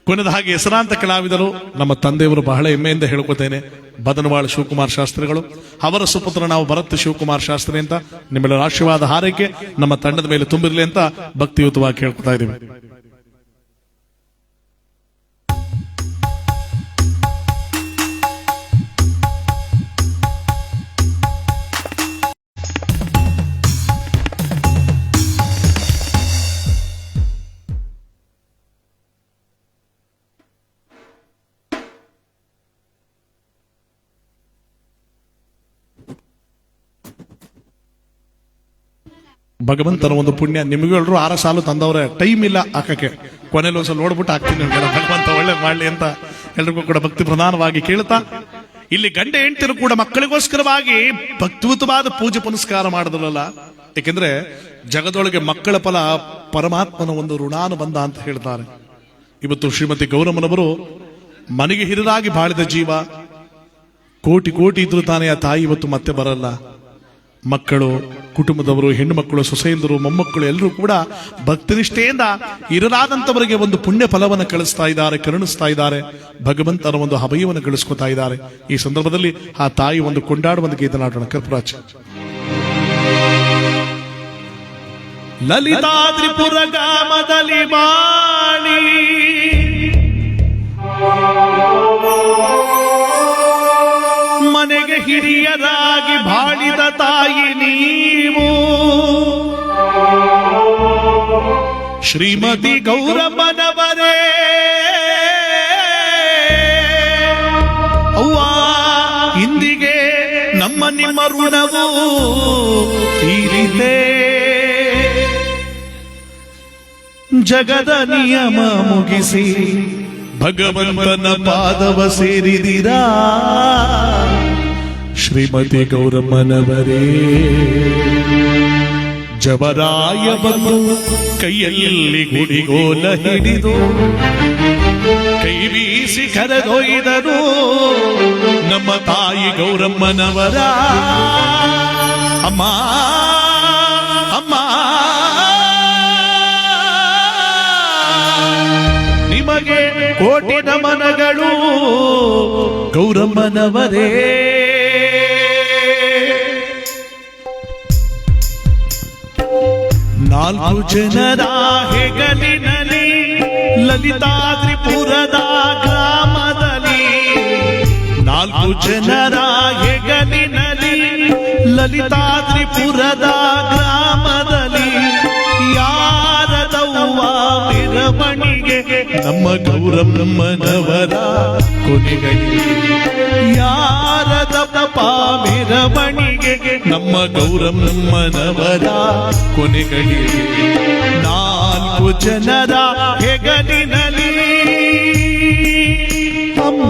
Speaker 1: ಕೊನೆದ ಹಾಗೆ ಹೆಸರಾಂತ ಕಲಾವಿದರು ನಮ್ಮ ತಂದೆಯವರು ಬಹಳ ಹೆಮ್ಮೆಯಿಂದ ಹೇಳ್ಕೊತೇನೆ, ಬದನವಾಳ ಶಿವಕುಮಾರ್ ಶಾಸ್ತ್ರಿಗಳು. ಅವರ ಸುಪುತ್ರ ನಾವು ಭರತ್ ಶಿವಕುಮಾರ್ ಶಾಸ್ತ್ರಿ ಅಂತ. ನಿಮ್ಮೆಲ್ಲರ ಆಶೀರ್ವಾದ ಹಾರೈಕೆ ನಮ್ಮ ತಂಡದ ಮೇಲೆ ತುಂಬಿರಲಿ ಅಂತ ಭಕ್ತಿಯುತವಾಗಿ ಕೇಳ್ಕೊತಾ ಇದ್ದೀವಿ. ಭಗವಂತನ ಒಂದು ಪುಣ್ಯ ನಿಮಗೂ ಎಲ್ಲರೂ 6 ಸಾಲು ತಂದವ್ರೆ. ಟೈಮ್ ಇಲ್ಲ ಹಾಕಕ್ಕೆ, ಕೊನೆಯಲ್ಲಿ ಒಂದ್ಸಲ ನೋಡ್ಬಿಟ್ಟು ಹಾಕ್ತೀನಿ ನಿಮ್ಗೆಲ್ಲ. ಭಗವಂತ ಒಳ್ಳೆ ಮಾಡ್ಲಿ ಅಂತ ಎಲ್ರಿಗೂ ಕೂಡ ಭಕ್ತಿ ಪ್ರಧಾನವಾಗಿ ಕೇಳ್ತಾ, ಇಲ್ಲಿ ಗಂಡ ಹೆಂಡತಿರು ಕೂಡ ಮಕ್ಕಳಿಗೋಸ್ಕರವಾಗಿ ಭಕ್ತಿಯುತವಾದ ಪೂಜೆ ಪುನಸ್ಕಾರ ಮಾಡಿದ್ರಲ್ಲ. ಏಕೆಂದ್ರೆ ಜಗದೊಳಗೆ ಮಕ್ಕಳ ಫಲ ಪರಮಾತ್ಮನ ಒಂದು ಋಣಾನುಬಂಧ ಅಂತ ಹೇಳ್ತಾರೆ. ಇವತ್ತು ಶ್ರೀಮತಿ ಗೌರಮ್ಮನವರು ಮನೆಗೆ ಹಿರಿದಾಗಿ ಬಾಳಿದ ಜೀವ, ಕೋಟಿ ಕೋಟಿ ಇದ್ರು ತಾನೇ ಆ ತಾಯಿ ಇವತ್ತು ಮತ್ತೆ ಬರಲ್ಲ. ಮಕ್ಕಳು, ಕುಟುಂಬದವರು, ಹೆಣ್ಣು ಮಕ್ಕಳು, ಸೊಸೆಯಂದರು, ಮೊಮ್ಮಕ್ಕಳು ಎಲ್ಲರೂ ಕೂಡ ಭಕ್ತಿನಿಷ್ಠೆಯಿಂದ ಇರಲಾದಂತವರಿಗೆ ಒಂದು ಪುಣ್ಯ ಫಲವನ್ನು ಕಳಿಸ್ತಾ ಇದ್ದಾರೆ, ಕರುಣಿಸ್ತಾ ಇದ್ದಾರೆ. ಭಗವಂತನ ಒಂದು ಅಭಯವನ್ನು ಗಳಿಸ್ಕೊತಾ ಇದ್ದಾರೆ. ಈ ಸಂದರ್ಭದಲ್ಲಿ ಆ ತಾಯಿ ಒಂದು ಕೊಂಡಾಡುವಂತ ಗೀತನಾಡೋಣ. ಕರ್ಪುರಾಜ್ ಲಲಿತಾದ್ರಿಪುರ ಗ್ರಾಮದಲ್ಲಿ ಬಾಳಿ ಮನೆಗೆ ಹಿರಿಯರಾಗಿ ಬಾಳಿದ ತಾಯಿ ನೀವು. ಶ್ರೀಮತಿ ಗೌರಮ್ಮನವರೇ ಅವ್ವ ಇಂದಿಗೆ ನಮ್ಮ ನಿಮ್ಮ ಋಣವು ತೀರಿದೆ. ಜಗದ ನಿಯಮ ಮುಗಿಸಿ ಭಗವಂತನ ಪಾದವ ಸೇರಿದಿರಾ ಶ್ರೀಮತಿ ಗೌರಮ್ಮನವರೇ. ಜಬರಾಯ ಬಂದು ಕೈಯಲ್ಲಿ ಗುಡಿಗೋಲ ಹಿಡಿದು ಕೈ ಬೀಸಿ ಕರೆದೊಯ್ದರು ನಮ್ಮ ತಾಯಿ ಗೌರಮ್ಮನವರ. ಅಮ್ಮ ಅಮ್ಮ ನಿಮಗೆ ಕೋಟಿ ನಮನಗಳು ಗೌರಮ್ಮನವರೇ. ನಾಲ್ಕು ಜನರ ಹೆಗಲಿನಲ್ಲಿ ಲಲಿತಾದ್ರಿಪುರದ ಗ್ರಾಮದಲ್ಲಿ, ನಾಲ್ಕು ಜನರ ಹೆಗಲಿನಲ್ಲಿ ಲಲಿತಾದ್ರಿಪುರದ ಗ್ರಾಮದಲ್ಲಿ ಯಾರದವ್ವ ಮೆರವಣಿಗೆ ನಮ್ಮ ಗೌರಮ್ಮನವರ ಕೊನೆಗಳಿಗೆ. ಯಾರದಪ್ಪ ಮೆರವಣಿಗೆ ನಮ್ಮ ಗೌರಮ್ಮನವರ ಕೊನೆಗಳಿಗೆ. ನಾಲ್ಕು ಜನರ ಹೆಗಲಿನಲ್ಲಿ ಅಮ್ಮ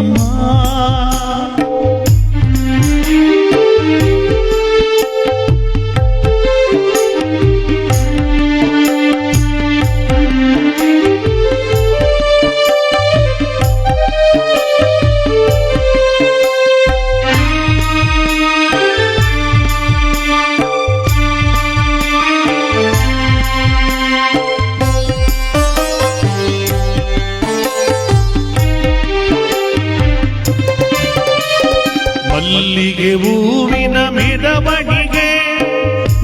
Speaker 1: ಮಲ್ಲಿಗೆ ಹೂವಿನ ಮೆರವಣಿಗೆ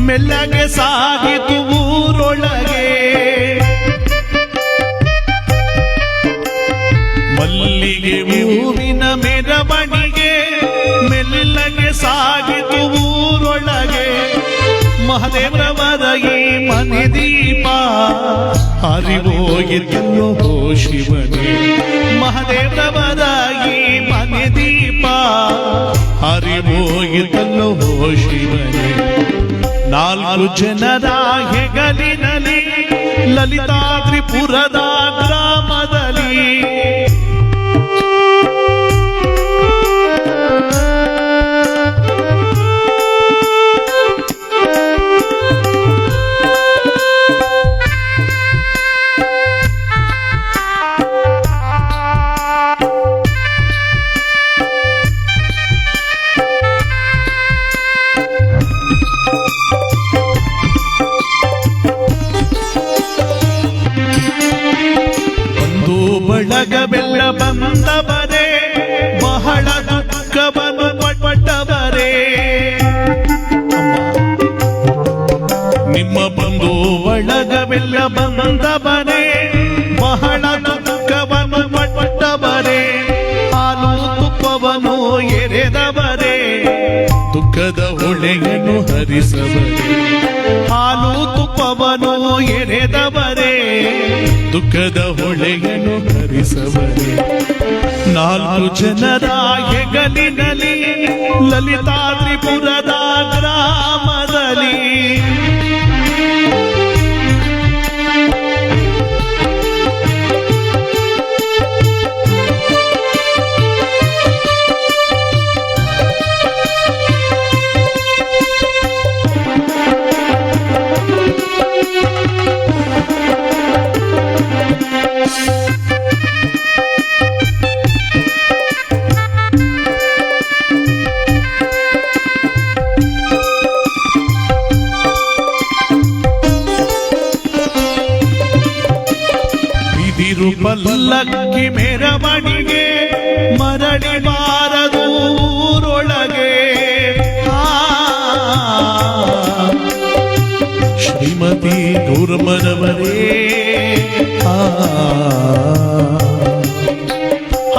Speaker 1: ಮೆಲ್ಲಗೆ ಸಾಗಿತು ಊರೊಳಗೆ. ಮಲ್ಲಿಗೆ ಹೂವಿನ ಮೆರವಣಿಗೆ ಮೆಲ್ಲಗೆ ಸಾಗಿತು ಊರೊಳಗೆ. ಮಹದೇವರವರ ಈ ಮನೆ ದೀಪ ಹರಿವೋಗಿದ್ದಲ್ಲೋ ಶಿವನೇ. ಮಹದೇವರವರ ಈ ಮನೆ ದೀಪ ಹರಿವೋಗಿದ್ದಲ್ಲೋ ಶಿವನೇ. ನಾಲ್ಕು ಜನರ ಹೆಗಲಿನಲ್ಲಿ ಲಲಿತಾದ್ರಿಪುರದ ಗ್ರಾಮದಲ್ಲಿ ಬಳಗವೆಲ್ಲ ಬಂದವರೇ ಬಹಳ ದುಃಖವನ್ನು ಪಟ್ಟವರೇ. ನಿಮ್ಮ ಬಂಧು ಬಳಗವೆಲ್ಲ ಬಂದವರೇ ಬಹಳ ದುಃಖವನ್ನು ಪಟ್ಟವರೇ. ಹಾಲು ತುಪ್ಪವನ್ನು ಎರೆದವರೇ ದುಃಖದ ಹೊಳೆಯನ್ನು ಹರಿಸವರೇ. ಹಾಲು ತುಪ್ಪವನ್ನು ಎರೆದವರೇ ದುಃಖದ ಹೊಳೆಯನ್ನು ಹರಿಸವರೇ. ನಾಲ್ಕು ಜನರ ಹೆಗಲಿನಲ್ಲಿ ಲಲಿತಾದ್ರಿಪುರದ ಗ್ರಾಮದಲ್ಲಿ ಪಲ್ಲಕ್ಕಿ ಮೆರವಣಿಗೆ ಮರಳಿ ಬಾರದು ಊರೊಳಗೆ. ಶ್ರೀಮತಿ ಗೌರಮ್ಮನವರೇ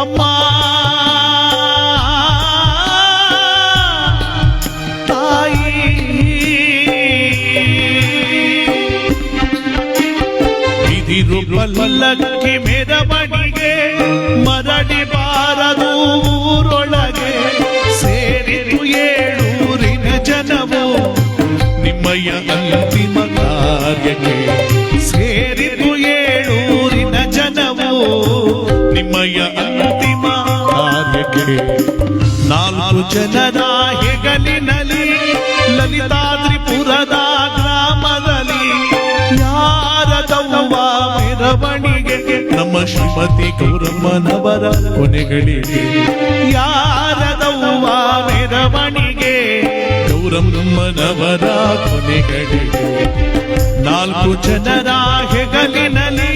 Speaker 1: ಅಮ್ಮ ತಾಯಿ ಪಲ್ಲಕ್ಕಿ ಮೆರವಣಿಗೆ ಮರಳಿ ಬಾರದು ಊರೊಳಗೆ ಸೇರಿತು ಏಳೂರಿನ ಜನವು ನಿಮ್ಮಯ್ಯ ಅಂತಿಮ ಕಾರ್ಯಕ್ಕೆ ಸೇರಿತು ಏಳೂರಿನ ಜನವು ನಿಮ್ಮಯ್ಯ ಅಂತಿಮ ಕಾರ್ಯಕ್ಕೆ 4 ಜನರ ಹೆಗಲಿನಲ್ಲಿ ಲಲಿತಾದ್ರಿಪುರದ ಗ್ರಾಮದಲ್ಲಿ ಯಾರದವ್ವ ಮೆರವಣಿಗೆ ನಮ್ಮ ಶ್ರೀಮತಿ ಗೌರಮ್ಮನವರ ಕೊನೆಗಳಿಗೆ ಯಾರದವ್ವ ಮೆರವಣಿಗೆ ಗೌರಮ್ಮನವರ ಕೊನೆಗಳಿಗೆ 4 ಜನರ ಹೆಗಲಿನಲ್ಲಿ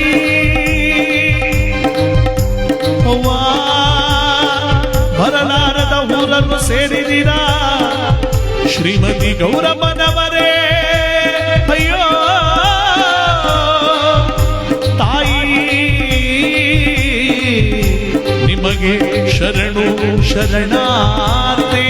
Speaker 1: ಬರಲಾರದ ಊರನ್ನು ಸೇರಿದಿರಾ ಶ್ರೀಮತಿ ಗೌರಮ್ಮನವರೇ ಅಯ್ಯೋ ತಾಯಿ ನಿಮಗೆ ಶರಣು ಶರಣಾರ್ಥಿ.